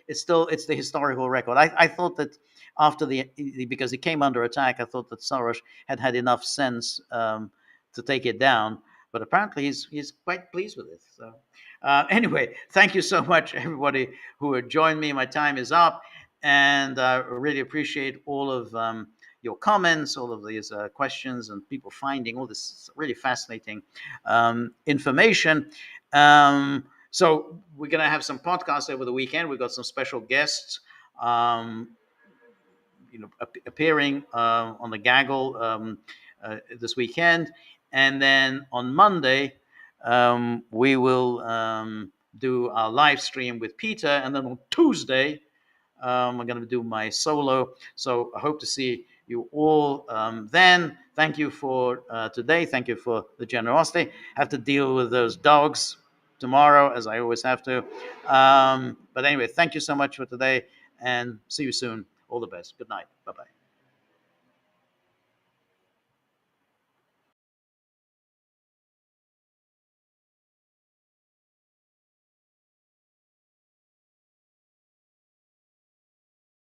it's the historical record. I thought that after because it came under attack, I thought that Soros had enough sense to take it down. But apparently he's quite pleased with it. So anyway, thank you so much, everybody who had joined me. My time is up. And I really appreciate all of your comments, all of these questions, and people finding all this really fascinating information. So we're going to have some podcasts over the weekend. We've got some special guests, appearing on the Gaggle this weekend. And then on Monday, we will do our live stream with Peter. And then on Tuesday, I'm going to do my solo. So I hope to see you all then. Thank you for today. Thank you for the generosity. I have to deal with those dogs tomorrow, as I always have to. But anyway, thank you so much for today, and see you soon. All the best. Good night. Bye-bye.